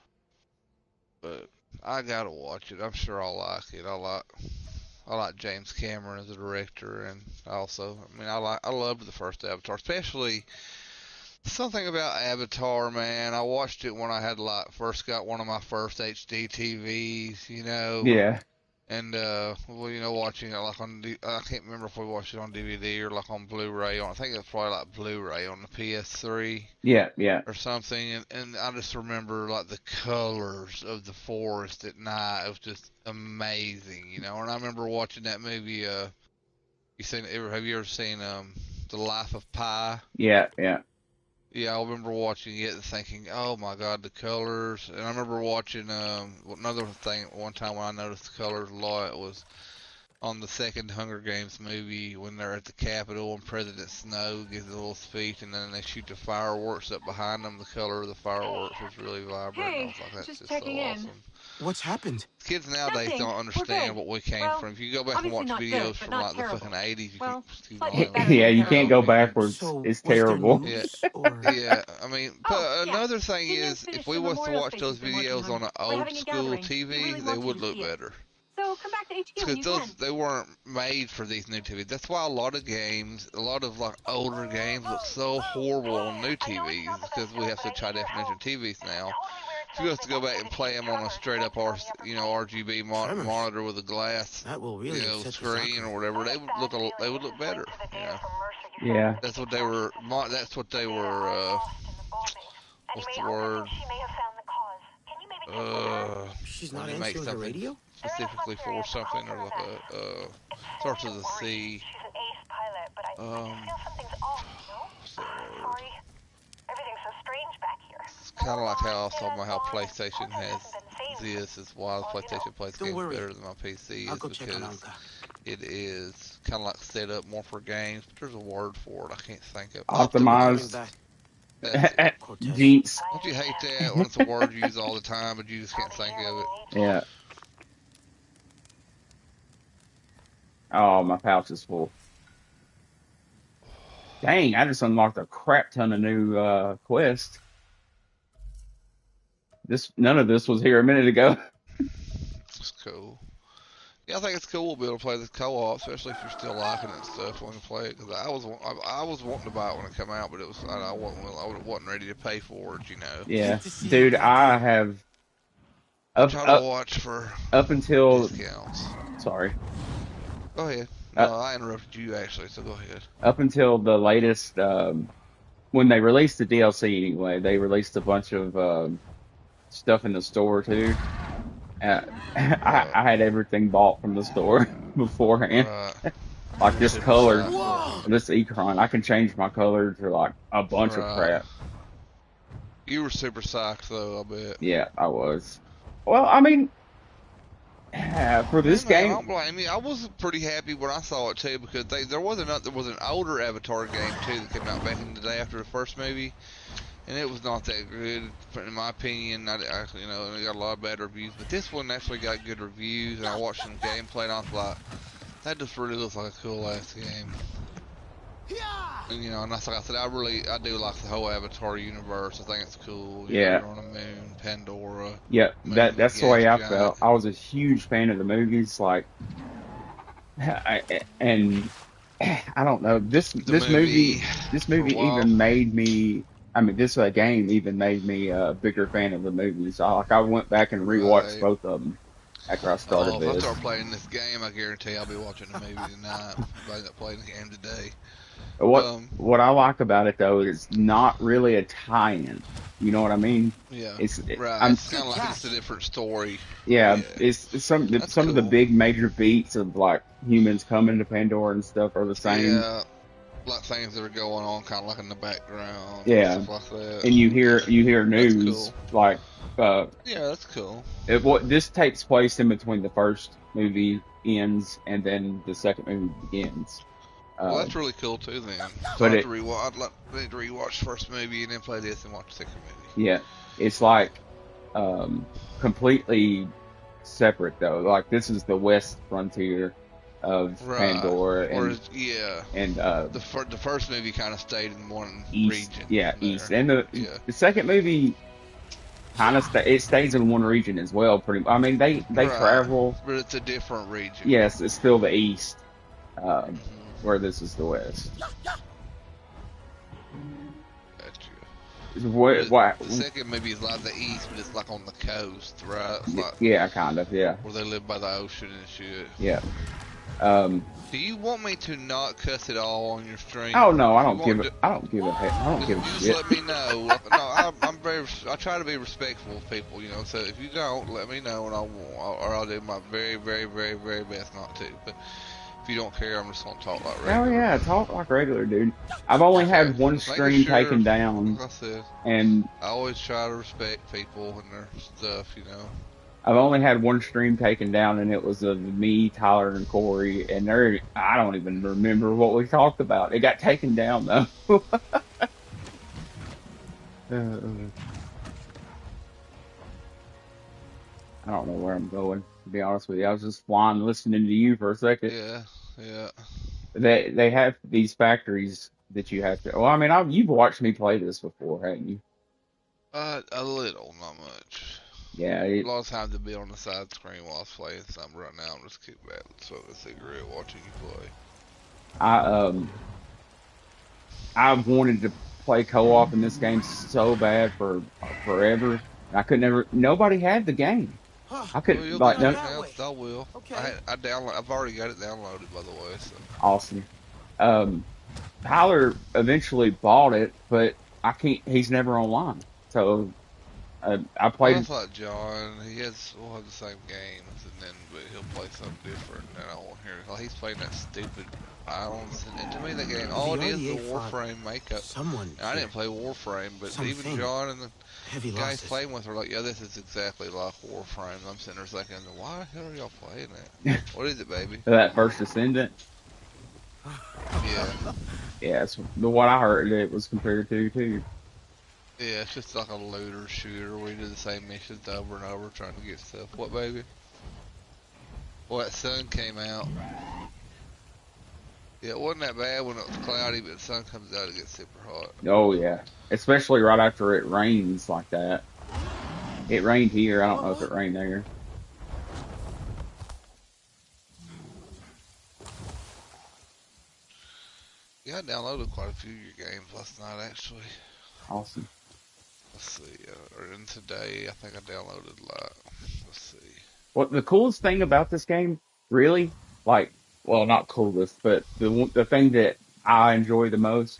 [SPEAKER 5] But I gotta watch it. I'm sure I'll like it. I like James Cameron as a director, and also, I loved the first Avatar, especially something about Avatar, man. I watched it when I had first got one of my first HD TVs,
[SPEAKER 6] Yeah.
[SPEAKER 5] And watching it I can't remember if we watched it on DVD or like on Blu-ray. I think it was probably like Blu-ray on the PS3.
[SPEAKER 6] Yeah, yeah.
[SPEAKER 5] Or something, and I just remember like the colors of the forest at night. It was just amazing, And I remember watching that movie. Have you ever seen The Life of Pi?
[SPEAKER 6] Yeah, yeah.
[SPEAKER 5] Yeah, I remember watching it and thinking, oh my God, the colors. And I remember watching another thing one time when I noticed the colors a lot was on the second Hunger Games movie when they're at the Capitol and President Snow gives a little speech and then they shoot the fireworks up behind them. The color of the fireworks was really vibrant. I was like, that's just so awesome.
[SPEAKER 1] What's happened?
[SPEAKER 5] Kids nowadays
[SPEAKER 20] Nothing.
[SPEAKER 5] don't understand what we came
[SPEAKER 20] Well,
[SPEAKER 5] from. If you go back and watch
[SPEAKER 20] obviously not
[SPEAKER 5] videos
[SPEAKER 20] good,
[SPEAKER 5] from
[SPEAKER 20] but not
[SPEAKER 5] like the
[SPEAKER 20] terrible.
[SPEAKER 5] fucking 80s, you
[SPEAKER 20] Well,
[SPEAKER 5] can
[SPEAKER 20] slightly better
[SPEAKER 6] Yeah,
[SPEAKER 20] than
[SPEAKER 6] you can't
[SPEAKER 20] terrible.
[SPEAKER 6] go backwards.
[SPEAKER 1] So,
[SPEAKER 6] It's
[SPEAKER 1] was there
[SPEAKER 6] terrible.
[SPEAKER 1] news,
[SPEAKER 5] Yeah,
[SPEAKER 1] or...
[SPEAKER 5] yeah. I mean, but
[SPEAKER 20] Oh, yeah.
[SPEAKER 5] another thing
[SPEAKER 20] Junior's
[SPEAKER 5] is, if
[SPEAKER 20] finished
[SPEAKER 5] we
[SPEAKER 20] the
[SPEAKER 5] was to
[SPEAKER 20] memorial
[SPEAKER 5] watch
[SPEAKER 20] space
[SPEAKER 5] those
[SPEAKER 20] he's been working
[SPEAKER 5] videos on an
[SPEAKER 20] We're
[SPEAKER 5] old
[SPEAKER 20] having a
[SPEAKER 5] school
[SPEAKER 20] gathering.
[SPEAKER 5] TV,
[SPEAKER 20] We really
[SPEAKER 5] they
[SPEAKER 20] want you
[SPEAKER 5] would
[SPEAKER 20] to
[SPEAKER 5] look
[SPEAKER 20] see it.
[SPEAKER 5] better.
[SPEAKER 20] So come back to HQ when you
[SPEAKER 5] Because
[SPEAKER 20] can.
[SPEAKER 5] they weren't made for these new TVs. That's why a lot of games, a lot of like older games look so horrible on new TVs because we have such high definition TVs now. If you have to go back and play them on a straight up RGB monitor with a glass,
[SPEAKER 1] That will really upset the
[SPEAKER 5] screen or whatever, they would look better.
[SPEAKER 6] Yeah.
[SPEAKER 5] That's what they were. That's what they were. What's the word?
[SPEAKER 1] She's
[SPEAKER 5] when
[SPEAKER 1] not
[SPEAKER 5] you make
[SPEAKER 1] answering her
[SPEAKER 5] something
[SPEAKER 1] radio?
[SPEAKER 5] specifically for something, or like a starts with a C. What's that word? It's kind of like how I was talking about how PlayStation has this. Is why the PlayStation plays games better than my PC is because it is kind of like set up more for games. But there's a word for it. I can't think of it.
[SPEAKER 6] Optimized. Jinx.
[SPEAKER 5] Don't you hate that when it's a word you use all the time, but you just can't think of it?
[SPEAKER 6] Yeah. Oh, my pouch is full. Dang, I just unlocked a crap ton of new quests. None of this was here a minute ago.
[SPEAKER 5] It's cool. Yeah, I think it's cool to be able to play this co-op, especially if you're still liking it and stuff when you play it. Because I was wanting to buy it when it came out, but I wasn't ready to pay for it, you know.
[SPEAKER 6] Yeah, dude, I have up until
[SPEAKER 5] discounts.
[SPEAKER 6] Sorry.
[SPEAKER 5] Go ahead. No, I interrupted you actually, so go ahead.
[SPEAKER 6] Up until the latest, when they released the DLC anyway, they released a bunch of stuff in the store too. I had everything bought from the store beforehand. Like this color, this Ecron, I can change my color to like a bunch of crap.
[SPEAKER 5] You were super psyched though, I bet.
[SPEAKER 6] Yeah, I was. Well, I mean, for this game,
[SPEAKER 5] I don't blame you. I was pretty happy when I saw it too because there was an older Avatar game too that came out back in the day after the first movie, and it was not that good in my opinion. It got a lot of bad reviews, but this one actually got good reviews, and I watched some gameplay and I was like, that just really looks like a cool ass game. And, and like I said, I do like the whole Avatar universe. I think it's cool.
[SPEAKER 6] Yeah.
[SPEAKER 5] You're on a moon, Pandora.
[SPEAKER 6] Yeah, that's the way I felt. I was a huge fan of the movies, like, and I don't know, this movie even made me. I mean, this game even made me a bigger fan of the movies. I went back and rewatched both of them after I started this.
[SPEAKER 5] If I start playing this game, I guarantee I'll be watching the movie tonight. If I end up playing the game today.
[SPEAKER 6] What I like about it though is not really a tie-in. You know what I mean?
[SPEAKER 5] Yeah.
[SPEAKER 6] It's
[SPEAKER 5] kind of like it's a different story.
[SPEAKER 6] Yeah, it's some of the big major beats of like humans coming to Pandora and stuff are the same.
[SPEAKER 5] Yeah. Like things that are going on, kind of like in the background.
[SPEAKER 6] Yeah.
[SPEAKER 5] And stuff like that.
[SPEAKER 6] And you hear news like.
[SPEAKER 5] Yeah, that's cool.
[SPEAKER 6] This takes place in between the first movie ends and then the second movie begins.
[SPEAKER 5] Well, that's really cool too. Then,
[SPEAKER 6] but
[SPEAKER 5] I'd like to rewatch the first movie and then play this and watch the second movie.
[SPEAKER 6] Yeah, it's like completely separate though. Like this is the west frontier of Pandora, and
[SPEAKER 5] the first movie kind of stayed in one region.
[SPEAKER 6] Yeah, east, and the second movie kind of stays in one region as well. I mean, they travel,
[SPEAKER 5] but it's a different region.
[SPEAKER 6] Yes, it's still the east. Where this is the west.
[SPEAKER 5] The second maybe is like the east, but it's like on the coast, right? Like,
[SPEAKER 6] yeah, kind of, yeah.
[SPEAKER 5] Where they live by the ocean and shit.
[SPEAKER 6] Yeah.
[SPEAKER 5] Do you want me to not cuss it all on your stream?
[SPEAKER 6] Oh no, I don't give a shit.
[SPEAKER 5] Just let me know. No, I try to be respectful of people, So if you don't, let me know, and I'll do my very, very, very, very best not to. But if you don't care, I'm just gonna talk like regular.
[SPEAKER 6] Oh yeah, talk like regular, dude. I've only had one stream taken down,
[SPEAKER 5] like I said,
[SPEAKER 6] and
[SPEAKER 5] I always try to respect people and their stuff,
[SPEAKER 6] I've only had one stream taken down, and it was of me, Tyler, and Corey. And I don't even remember what we talked about. It got taken down though. I don't know where I'm going, to be honest with you. I was just flying, listening to you for a second.
[SPEAKER 5] Yeah, yeah.
[SPEAKER 6] They have these factories that you have to. Well, I mean, you've watched me play this before, haven't you?
[SPEAKER 5] A little, not much.
[SPEAKER 6] Yeah.
[SPEAKER 5] A lot of times to be on the side screen while I was playing something. Right now, I'm just kicking back, smoking a cigarette, watching you play.
[SPEAKER 6] I've wanted to play co-op in this game so bad for forever. I could never. Nobody had the game. I couldn't like no.
[SPEAKER 5] I will. Okay. I've already got it downloaded, by the way. So.
[SPEAKER 6] Awesome. Tyler eventually bought it, but I can't. He's never online. So I played.
[SPEAKER 5] Well, I thought John. We'll have the same games, but he'll play something different. And I won't hear. Like, he's playing that stupid Islands, and to me that game, all it is the Warframe makeup. I didn't play Warframe, but even John and the guys playing with are like, yeah, this is exactly like Warframe. I'm sitting there thinking, why the hell are y'all playing that? What is it, baby?
[SPEAKER 6] That First Ascendant.
[SPEAKER 5] Yeah.
[SPEAKER 6] Yeah, it's what I heard it was compared to too.
[SPEAKER 5] Yeah, it's just like a looter shooter where you do the same missions over and over trying to get stuff. What, baby? Well, that sun came out. Yeah, it wasn't that bad when it was cloudy, but the sun comes out, it gets super hot.
[SPEAKER 6] Oh, yeah. Especially right after it rains like that. It rained here. I don't know if it rained there.
[SPEAKER 5] Yeah, I downloaded quite a few of your games last night, actually.
[SPEAKER 6] Awesome.
[SPEAKER 5] Let's see. Or in today, I think I downloaded a lot. Let's see.
[SPEAKER 6] Well, the coolest thing about this game, really, like, well, not coolest, but the thing that I enjoy the most,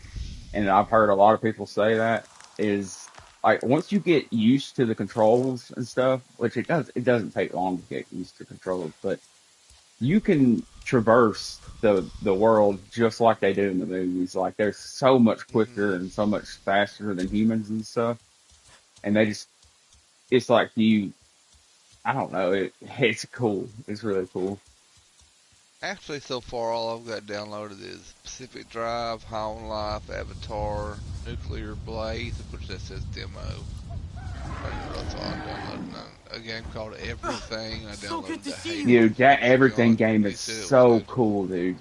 [SPEAKER 6] and I've heard a lot of people say that, is like once you get used to the controls and stuff, which it doesn't take long to get used to controls, but you can traverse the world just like they do in the movies. Like they're so much quicker and so much faster than humans and stuff, and it's like I don't know, it's cool. It's really cool.
[SPEAKER 5] Actually, so far, all I've got downloaded is Pacific Drive, High on Life, Avatar, Nuclear Blaze, which that says demo. That's all I downloaded. A game called Everything. I downloaded the Halo.
[SPEAKER 6] Dude, that Everything game is so cool, dude.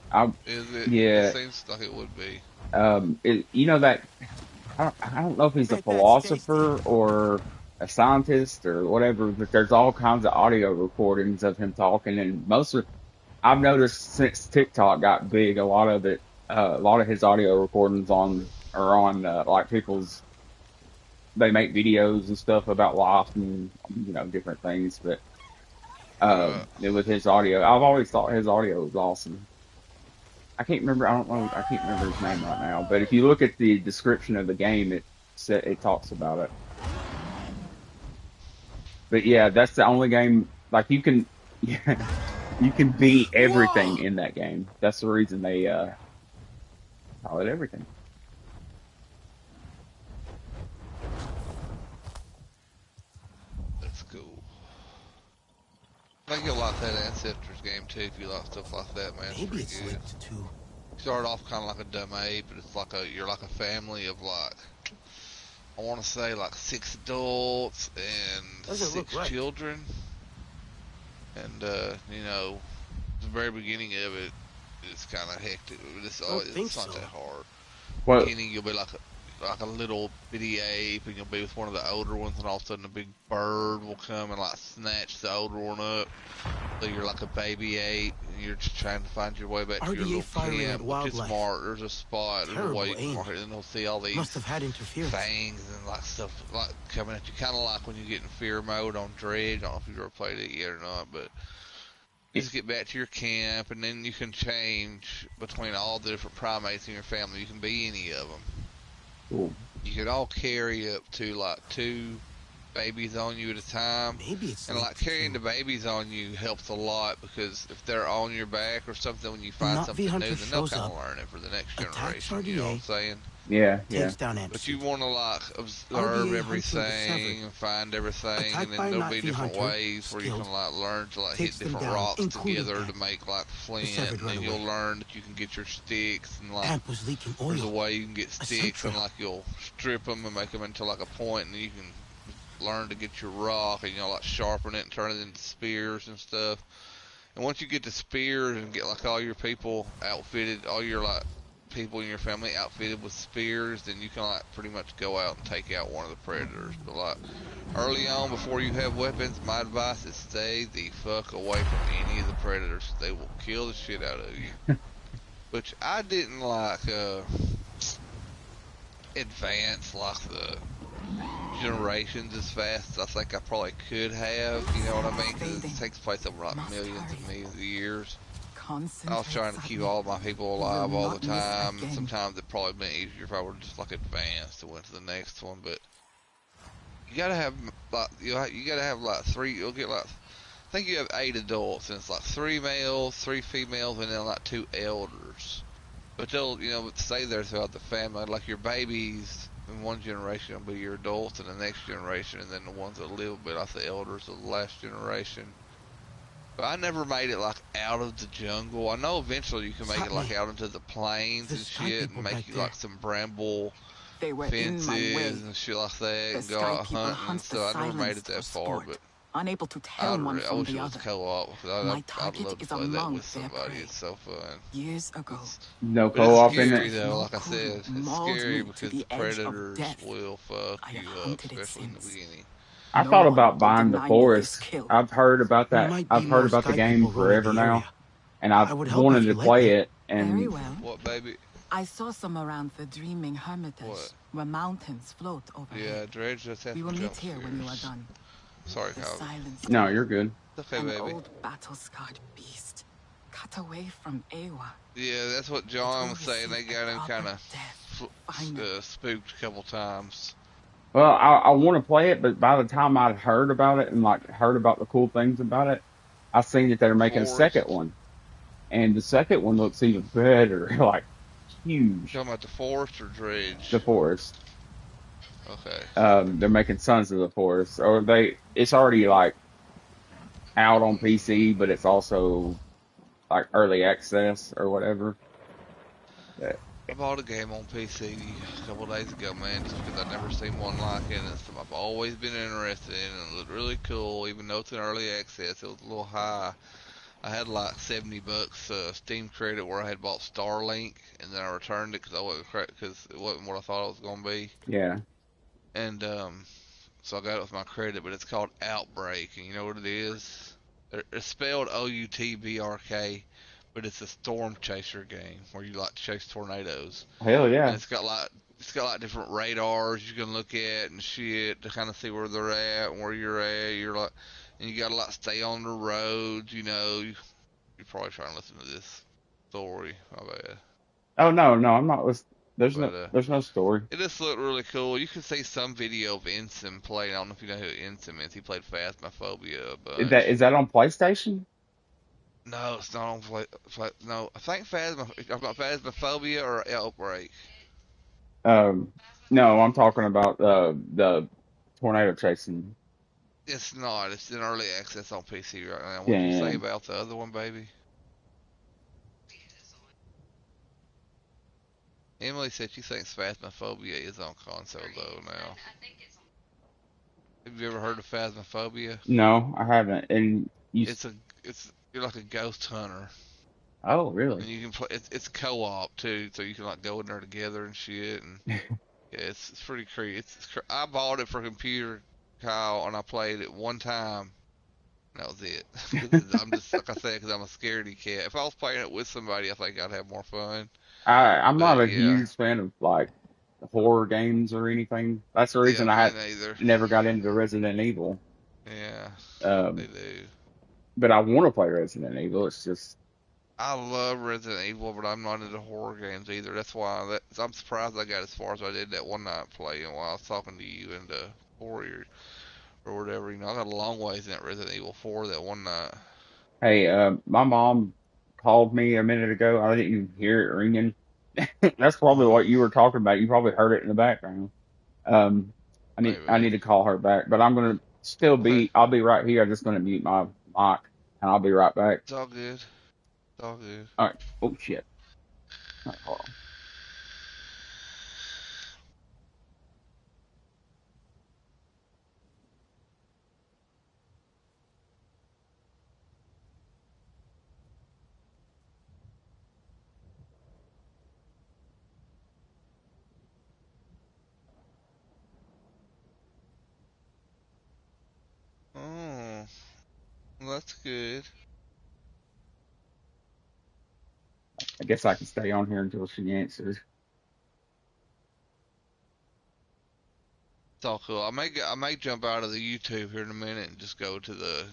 [SPEAKER 5] Is it?
[SPEAKER 6] Yeah.
[SPEAKER 5] It seems like it would be.
[SPEAKER 6] You know that I don't know if he's a philosopher or a scientist or whatever, but there's all kinds of audio recordings of him talking, and I've noticed since TikTok got big, a lot of his audio recordings are on like they make videos and stuff about life and different things, but with his audio, I've always thought his audio was awesome. I can't remember his name right now, but if you look at the description of the game, it talks about it. But yeah, that's the only game like you can beat everything in that game. That's the reason they call it Everything.
[SPEAKER 5] That's cool. I think you'll like that Ancestors game too if you like stuff like that, man. Maybe it's pretty good.
[SPEAKER 1] Too.
[SPEAKER 5] Start off kind of like a dumb ape, but it's like you're like a family of like, I want to say like 6 adults and 6 children. And the very beginning of it is kind of hectic. It's not that hard. Beginning, you'll be like a little bitty ape, and you'll be with one of the older ones, and all of a sudden a big bird will come and like snatch the older one up. So you're like a baby ape, and you're just trying to find your way back to your little camp. Which is smart. There's a spot, there's a way you can mark it, and they'll see all these fangs and like stuff like coming at you, kind of like when you get in fear mode on Dredge. I don't know if you've ever played it yet or not, but you just get back to your camp, and then you can change between all the different primates in your family. You can be any of them.
[SPEAKER 6] Cool.
[SPEAKER 5] You could all carry up to like 2 babies on you at a time. And like carrying the babies on you helps a lot, because if they're on your back or something, when you find something new, then they'll kind of learn it for the next generation. You know what I'm saying?
[SPEAKER 6] Yeah, yeah.
[SPEAKER 1] Takes down amp
[SPEAKER 5] But you
[SPEAKER 1] suit.
[SPEAKER 5] want to like observe
[SPEAKER 1] RBA hunter the
[SPEAKER 5] everything
[SPEAKER 1] Severed.
[SPEAKER 5] and find everything,
[SPEAKER 1] Attacked
[SPEAKER 5] and then
[SPEAKER 1] by a
[SPEAKER 5] there'll be
[SPEAKER 1] Nazi
[SPEAKER 5] different
[SPEAKER 1] hunter,
[SPEAKER 5] ways where you can
[SPEAKER 1] skilled,
[SPEAKER 5] like learn to like hit
[SPEAKER 1] takes them
[SPEAKER 5] different
[SPEAKER 1] down,
[SPEAKER 5] rocks
[SPEAKER 1] including
[SPEAKER 5] together to
[SPEAKER 1] Amp.
[SPEAKER 5] make like
[SPEAKER 1] The
[SPEAKER 5] flint,
[SPEAKER 1] Severed
[SPEAKER 5] and then
[SPEAKER 1] ran
[SPEAKER 5] you'll
[SPEAKER 1] away.
[SPEAKER 5] learn that you can get your sticks and like
[SPEAKER 1] Amp was leaking
[SPEAKER 5] there's a
[SPEAKER 1] oil.
[SPEAKER 5] way you can get
[SPEAKER 1] A
[SPEAKER 5] sticks
[SPEAKER 1] scent
[SPEAKER 5] and
[SPEAKER 1] trail.
[SPEAKER 5] like you'll strip them and make them into like a point, and you can learn to get your rock and like sharpen it and turn it into spears and stuff. And once you get the spears and get like all your people outfitted, all your like people in your family outfitted with spears, then you can like pretty much go out and take out one of the predators. But like early on, before you have weapons, my advice is stay the fuck away from any of the predators. They will kill the shit out of you. Which I didn't like advance like the generations as fast as I think I probably could have, you know what I mean? Because it takes place over like millions and millions of years. I was trying to keep all my people alive all the time. Sometimes it'd probably been easier if I were just like advanced and went to the next one. But you gotta have like you gotta have like three. You'll get like I think you have 8 adults, and it's like 3 males, 3 females, and then like 2 elders. But they'll stay there throughout the family. Like your babies in one generation will be your adults in the next generation, and then the ones that live will be like the elders of the last generation. But I never made it like out of the jungle. I know eventually you can make it like out into the plains and shit, and make you like some bramble fences and shit like that, and go out hunting. So I never made it that far, but
[SPEAKER 10] unable to tell one
[SPEAKER 5] I
[SPEAKER 10] from
[SPEAKER 5] wish
[SPEAKER 10] the
[SPEAKER 5] it was
[SPEAKER 10] other.
[SPEAKER 5] co-op.
[SPEAKER 10] My
[SPEAKER 5] I'd
[SPEAKER 10] target
[SPEAKER 5] love to
[SPEAKER 10] is
[SPEAKER 5] play that
[SPEAKER 10] among
[SPEAKER 5] with
[SPEAKER 10] their
[SPEAKER 5] somebody.
[SPEAKER 10] prey.
[SPEAKER 5] It's so fun.
[SPEAKER 10] Years ago,
[SPEAKER 6] No
[SPEAKER 5] But it's
[SPEAKER 6] co-op in
[SPEAKER 5] scary
[SPEAKER 6] it.
[SPEAKER 5] though, like I said. It's
[SPEAKER 10] mauled
[SPEAKER 5] scary
[SPEAKER 10] me to
[SPEAKER 5] because
[SPEAKER 10] the
[SPEAKER 5] the
[SPEAKER 10] edge of
[SPEAKER 5] predators
[SPEAKER 10] death.
[SPEAKER 5] will fuck
[SPEAKER 10] I have
[SPEAKER 5] you up,
[SPEAKER 10] hunted it
[SPEAKER 5] especially in the
[SPEAKER 10] since.
[SPEAKER 5] beginning.
[SPEAKER 6] I
[SPEAKER 10] No
[SPEAKER 6] thought
[SPEAKER 10] one
[SPEAKER 6] about
[SPEAKER 10] will
[SPEAKER 6] buying the
[SPEAKER 10] deny me this
[SPEAKER 6] forest.
[SPEAKER 10] kill.
[SPEAKER 6] I've heard about
[SPEAKER 1] There
[SPEAKER 6] that.
[SPEAKER 1] might
[SPEAKER 6] I've
[SPEAKER 1] be
[SPEAKER 6] heard
[SPEAKER 1] more
[SPEAKER 6] about the
[SPEAKER 1] sky
[SPEAKER 6] game
[SPEAKER 1] people roaming
[SPEAKER 6] forever
[SPEAKER 1] the
[SPEAKER 6] now,
[SPEAKER 1] area.
[SPEAKER 6] and I've
[SPEAKER 1] I would help
[SPEAKER 6] wanted
[SPEAKER 1] if you
[SPEAKER 6] to
[SPEAKER 1] let
[SPEAKER 6] play
[SPEAKER 1] me.
[SPEAKER 6] it.
[SPEAKER 10] Very
[SPEAKER 6] And
[SPEAKER 10] well.
[SPEAKER 5] What, baby?
[SPEAKER 10] I saw some around the Dreaming Hermitage,
[SPEAKER 5] What?
[SPEAKER 10] where mountains float overhead.
[SPEAKER 5] Yeah, Dredge just has
[SPEAKER 10] We will
[SPEAKER 5] some
[SPEAKER 10] meet
[SPEAKER 5] jump
[SPEAKER 10] here when you are
[SPEAKER 5] scares.
[SPEAKER 10] done.
[SPEAKER 5] Sorry,
[SPEAKER 10] The
[SPEAKER 5] Kyle.
[SPEAKER 10] silence.
[SPEAKER 6] no, you're good.
[SPEAKER 5] It's okay,
[SPEAKER 10] An
[SPEAKER 5] baby.
[SPEAKER 10] old battle-scarred beast, cut away from Ewa.
[SPEAKER 5] Yeah, that's what John was saying. They got him kind of spooked a couple times.
[SPEAKER 6] Well, I want to play it, but by the time I'd heard about it and like heard about the cool things about it, I seen that they're making a second one, and the second one looks even better, like huge.
[SPEAKER 5] Talking about the forest or Dredge?
[SPEAKER 6] The forest.
[SPEAKER 5] Okay.
[SPEAKER 6] They're making Sons of the Forest, or it's already like out on PC, but it's also like early access or whatever.
[SPEAKER 5] I bought a game on PC a couple days ago, man, just because I've never seen one like it, and it's something I've always been interested in, and it looked really cool, even though it's in early access. It was a little high. I had like $70 Steam credit where I had bought Starlink, and then I returned it because it wasn't what I thought it was gonna be.
[SPEAKER 6] Yeah.
[SPEAKER 5] And so I got it with my credit, but it's called Outbreak, and you know what it is? It's spelled OUTBRK, but it's a storm chaser game where you like chase tornadoes.
[SPEAKER 6] Hell yeah.
[SPEAKER 5] And it's got like different radars you can look at and shit to kind of see where they're at and where you're at. And you gotta like stay on the roads. You're probably trying to listen to this story. My bad.
[SPEAKER 6] Oh no, I'm not listening. There's no story.
[SPEAKER 5] It just looked really cool. You can see some video of Ensign playing. I don't know if you know who Ensign is. He played Phasmophobia a bunch.
[SPEAKER 6] Is that on PlayStation?
[SPEAKER 5] No, it's not on no, I think Phasmophobia or Outbreak.
[SPEAKER 6] No, I'm talking about the tornado chasing.
[SPEAKER 5] It's not. It's in early access on PC right now. What did you say about the other one, baby? Emily said she thinks Phasmophobia is on console though now. Have you ever heard of Phasmophobia?
[SPEAKER 6] No, I haven't. And
[SPEAKER 5] you're like a ghost hunter.
[SPEAKER 6] Oh, really?
[SPEAKER 5] And you can play. It's co-op too, so you can like go in there together and shit. And yeah, it's pretty creepy. I bought it for computer, Kyle, and I played it one time. And that was it. I'm just like I said, because I'm a scaredy cat. If I was playing it with somebody, I think I'd have more fun.
[SPEAKER 6] I'm not a huge fan of like horror games or anything. That's the reason I never got into Resident Evil.
[SPEAKER 5] Yeah, they do.
[SPEAKER 6] But I want to play Resident Evil. It's just
[SPEAKER 5] I love Resident Evil, but I'm not into horror games either. That's why I'm surprised I got as far as I did that one night playing while I was talking to you and Warrior or whatever. I got a long ways in that Resident Evil 4 that one night.
[SPEAKER 6] Hey, my mom called me a minute ago. I didn't even hear it ringing. That's probably what you were talking about. You probably heard it in the background. I need to call her back, but I'm gonna still be. I'll be right here. I'm just gonna mute my mic, and I'll be right back.
[SPEAKER 5] It's all good. It's all good.
[SPEAKER 6] All right. Oh shit. All right, hold on.
[SPEAKER 5] Oh, well, that's good.
[SPEAKER 6] I guess I can stay on here until she answers.
[SPEAKER 5] It's all cool. I may jump out of the YouTube here in a minute and just go to the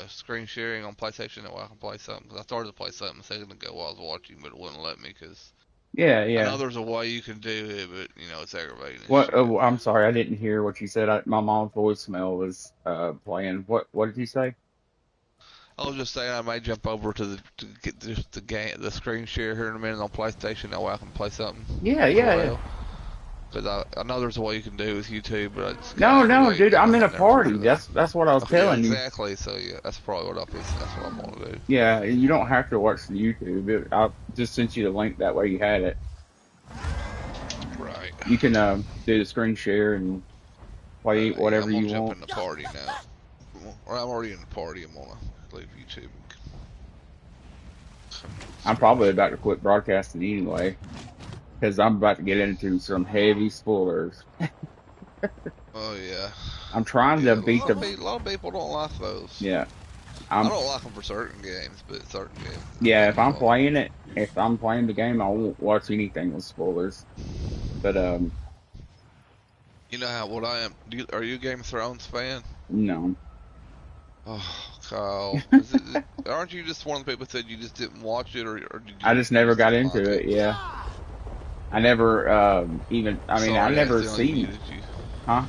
[SPEAKER 5] screen sharing on PlayStation that way I can play something. Cause I started to play something a second ago while I was watching, but it wouldn't let me because
[SPEAKER 6] Yeah,
[SPEAKER 5] I know
[SPEAKER 6] yeah.
[SPEAKER 5] there's a way you can do it, but it's aggravating.
[SPEAKER 6] What? Oh, I'm sorry, I didn't hear what you said. My mom's voicemail was playing. What did you say?
[SPEAKER 5] I was just saying I may jump over to get the screen share here in a minute on PlayStation. That way I can play something.
[SPEAKER 6] Yeah, yeah, yeah.
[SPEAKER 5] Because I know there's a way you can do with YouTube, but I just
[SPEAKER 6] No, dude, I'm in a party. That's what I was telling you.
[SPEAKER 5] Exactly. So yeah, that's probably that's what I'm gonna do.
[SPEAKER 6] Yeah, you don't have to watch the YouTube. I just sent you the link. That way you had it.
[SPEAKER 5] Right.
[SPEAKER 6] You can do the screen share and play whatever you want.
[SPEAKER 5] I'm gonna jump in the party now. Or I'm already in the party. I'm gonna leave YouTube.
[SPEAKER 6] I'm probably about to quit broadcasting anyway, because I'm about to get into some heavy spoilers.
[SPEAKER 5] Oh yeah.
[SPEAKER 6] I'm trying to beat
[SPEAKER 5] a lot of people don't like those.
[SPEAKER 6] Yeah.
[SPEAKER 5] I don't like them for certain games, but certain games.
[SPEAKER 6] Yeah, if I'm playing the game, I won't watch anything with spoilers. But
[SPEAKER 5] you know what I am? Are you a Game of Thrones fan?
[SPEAKER 6] No.
[SPEAKER 5] Oh, Kyle, aren't you just one of the people that said you just didn't watch it, or did you?
[SPEAKER 6] I just never got into it. Yeah. I never even. I mean, I never seen. Huh?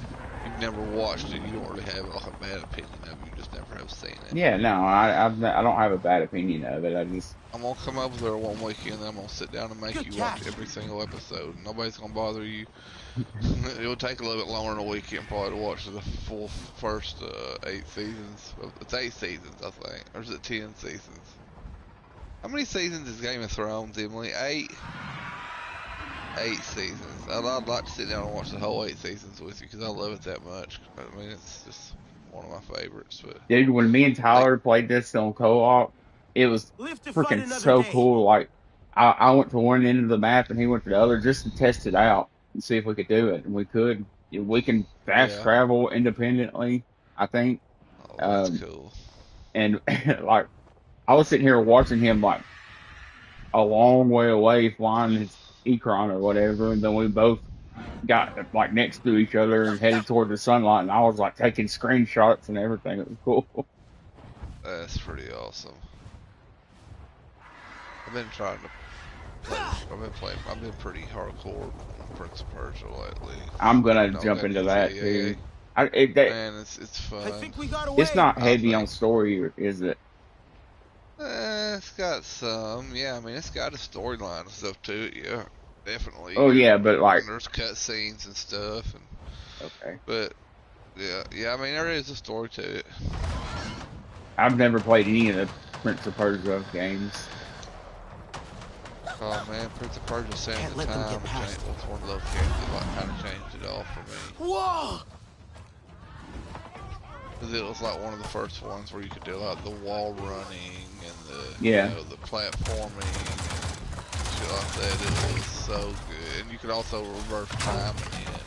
[SPEAKER 5] You've never watched it. You don't really have like a bad opinion of it. You just never have seen it.
[SPEAKER 6] Yeah, no, I don't have a bad opinion of it.
[SPEAKER 5] I'm gonna come over there one weekend, and I'm gonna sit down and make you watch every single episode. Nobody's gonna bother you. It'll take a little bit longer than a weekend probably to watch the full first 8 seasons. It's 8 seasons, I think, or is it 10 seasons? How many seasons is Game of Thrones, Emily? 8. 8 seasons. I'd like to sit down and watch the whole 8 seasons with you because I love it that much. I mean, it's just one of my favorites. But
[SPEAKER 6] dude, when me and Tyler played this on co-op, it was freaking so cool. Like, I went to one end of the map and he went to the other just to test it out and see if we could do it. And we could. We can fast travel independently, I think.
[SPEAKER 5] Oh, that's cool.
[SPEAKER 6] And like, I was sitting here watching him like a long way away flying his Ecron or whatever, and then we both got like next to each other and headed toward the sunlight, and I was like taking screenshots and everything. It was cool.
[SPEAKER 5] That's pretty awesome. I've been trying to play. I've been pretty hardcore on Prince of Persia lately.
[SPEAKER 6] I'm gonna jump into that too.
[SPEAKER 5] Man, it's fun.
[SPEAKER 1] I think we got away.
[SPEAKER 6] It's not heavy on story, is it?
[SPEAKER 5] It's got some. Yeah, I mean, it's got a storyline and stuff to it. Yeah, definitely.
[SPEAKER 6] Oh yeah, but like
[SPEAKER 5] and there's cutscenes and stuff. And,
[SPEAKER 6] okay.
[SPEAKER 5] But yeah. I mean, there is a story to it.
[SPEAKER 6] I've never played any of the Prince of Persia games.
[SPEAKER 5] Oh man, Prince of Persia Sands of Time was one of those games that like kind of changed it all for me.
[SPEAKER 1] Whoa!
[SPEAKER 5] Because it was like one of the first ones where you could do like the wall running and the the platforming and shit like that. It was so good, and you could also reverse time in it.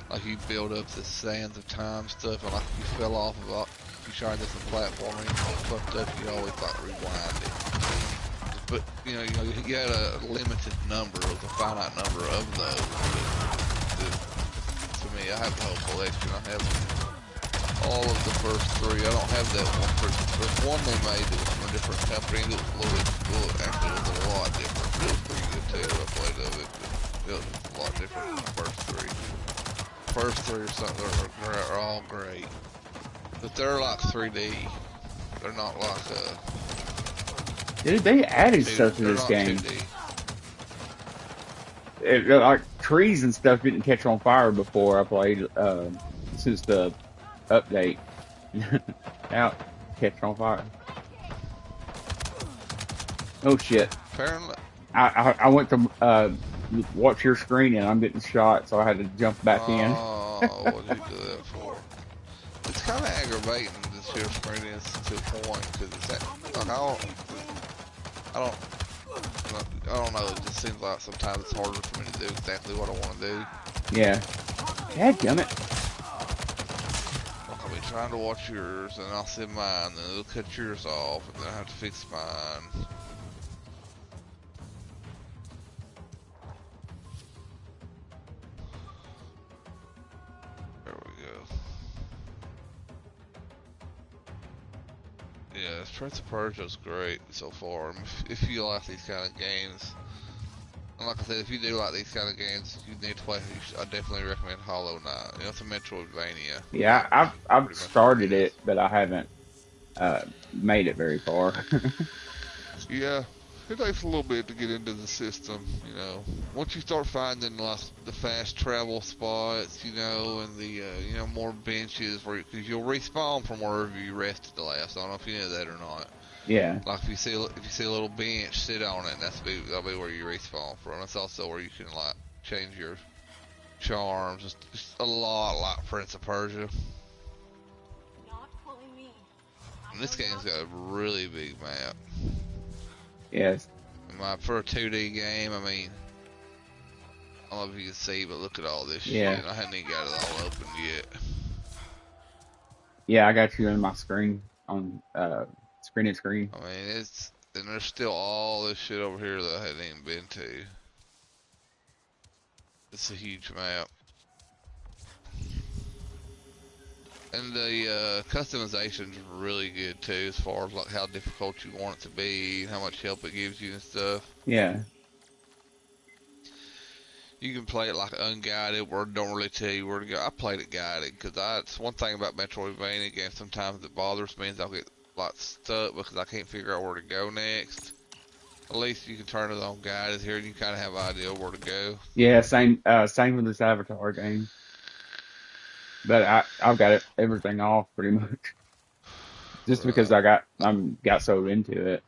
[SPEAKER 5] Like you build up the Sands of Time stuff, and like if you fell off of it, if you tried this in platforming and fucked up, you always like rewind it. But you had a limited number, it was a finite number of those. To me, I have the whole collection. I have all of the first 3. I don't have that one. There's one they made that was from a different company that was a little actually it was a lot different. It was pretty good too. I played of it, but it was a lot different than the first 3. First 3 or something are all great, but they're like 3D. They're not like
[SPEAKER 6] Dude, they added stuff to this game.
[SPEAKER 5] 2D.
[SPEAKER 6] like trees and stuff didn't catch on fire before I played since the update. Now catch on fire. Oh shit!
[SPEAKER 5] Apparently,
[SPEAKER 6] I went to watch your screen and I'm getting shot, so I had to jump back in.
[SPEAKER 5] oh, what did you do that for? It's kind of aggravating this here screen is to a point because it's like I don't know. It just seems like sometimes it's harder for me to do exactly what I want to do.
[SPEAKER 6] Yeah. Dadgummit.
[SPEAKER 5] Like I'll be trying to watch yours, and I'll see mine, and it'll cut yours off, and then I have to fix mine. There we go. Yeah, Prince of Persia's great so far. If you like these kind of games. And like I said, if you do like these kind of games, you need to play. I definitely recommend Hollow Knight. You know, it's a Metroidvania.
[SPEAKER 6] Yeah, I've started it, but I haven't made it very far.
[SPEAKER 5] Yeah, it takes a little bit to get into the system. You know, once you start finding like the fast travel spots, you know, and the you know, more benches where because you'll respawn from wherever you rested the last. I don't know if you knew that or not.
[SPEAKER 6] Yeah.
[SPEAKER 5] Like if you see a little bench, sit on it, and that'll be where you respawn from. It's also where you can like change your charms. It's just a lot like Prince of Persia. And this game's got a really big map.
[SPEAKER 6] Yes.
[SPEAKER 5] For a 2D game, I mean, I don't know if you can see, but look at all this
[SPEAKER 6] Yeah.
[SPEAKER 5] shit. I hadn't even got it all open yet.
[SPEAKER 6] Yeah, I got you in my screen on screen and screen.
[SPEAKER 5] I mean, and there's still all this shit over here that I hadn't even been to. It's a huge map. And the customization's really good too, as far as like how difficult you want it to be, and how much help it gives you and stuff.
[SPEAKER 6] Yeah.
[SPEAKER 5] You can play it like unguided, where it don't really tell you where to go. I played it guided, because it's one thing about Metroidvania games sometimes that bothers me is I'll get like stuck because I can't figure out where to go next. At least you can turn it on guided here, and you kind of have an idea where to go.
[SPEAKER 6] Yeah, same with this Avatar game. But I've got everything off pretty much, just because I got so into it.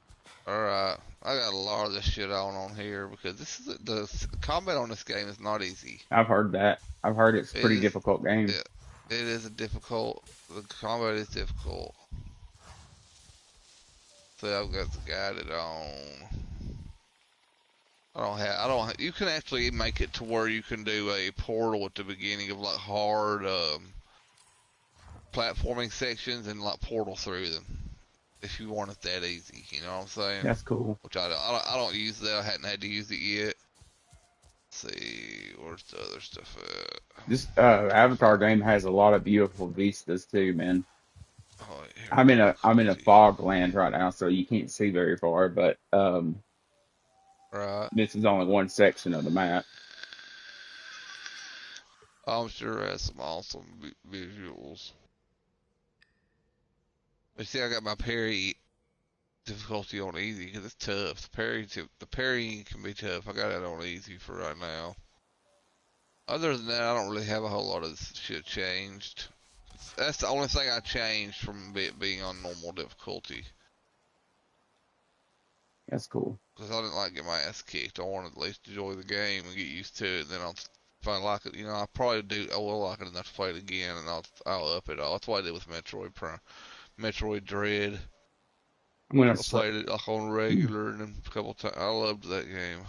[SPEAKER 5] All right, I got a lot of this shit on here because this is the combat on this game is not easy.
[SPEAKER 6] I've heard that. I've heard it's a pretty difficult game.
[SPEAKER 5] It is the combat is difficult. So I've got the guided on. You can actually make it to where you can do a portal at the beginning of like hard platforming sections and like portal through them if you want it that easy. You know what I'm saying?
[SPEAKER 6] That's cool.
[SPEAKER 5] Which I don't use that. I hadn't had to use it yet. Let's see, where's the other stuff at?
[SPEAKER 6] This Avatar game has a lot of beautiful vistas too, man.
[SPEAKER 5] Oh,
[SPEAKER 6] I'm in a fog land right now, so you can't see very far, but
[SPEAKER 5] right.
[SPEAKER 6] This is only one section of the map.
[SPEAKER 5] I'm sure it has some awesome visuals. But see, I got my parry difficulty on easy because it's tough. The parrying can be tough. I got it on easy for right now. Other than that, I don't really have a whole lot of shit changed. That's the only thing I changed from it being on normal difficulty.
[SPEAKER 6] That's cool.
[SPEAKER 5] Because I didn't like get my ass kicked. I wanted to at least enjoy the game and get used to it. And then if I like it, you know, I will like it enough to play it again, and I'll up it all. That's what I did with Metroid Dread. I played it like on regular, and then a couple times. I loved that game.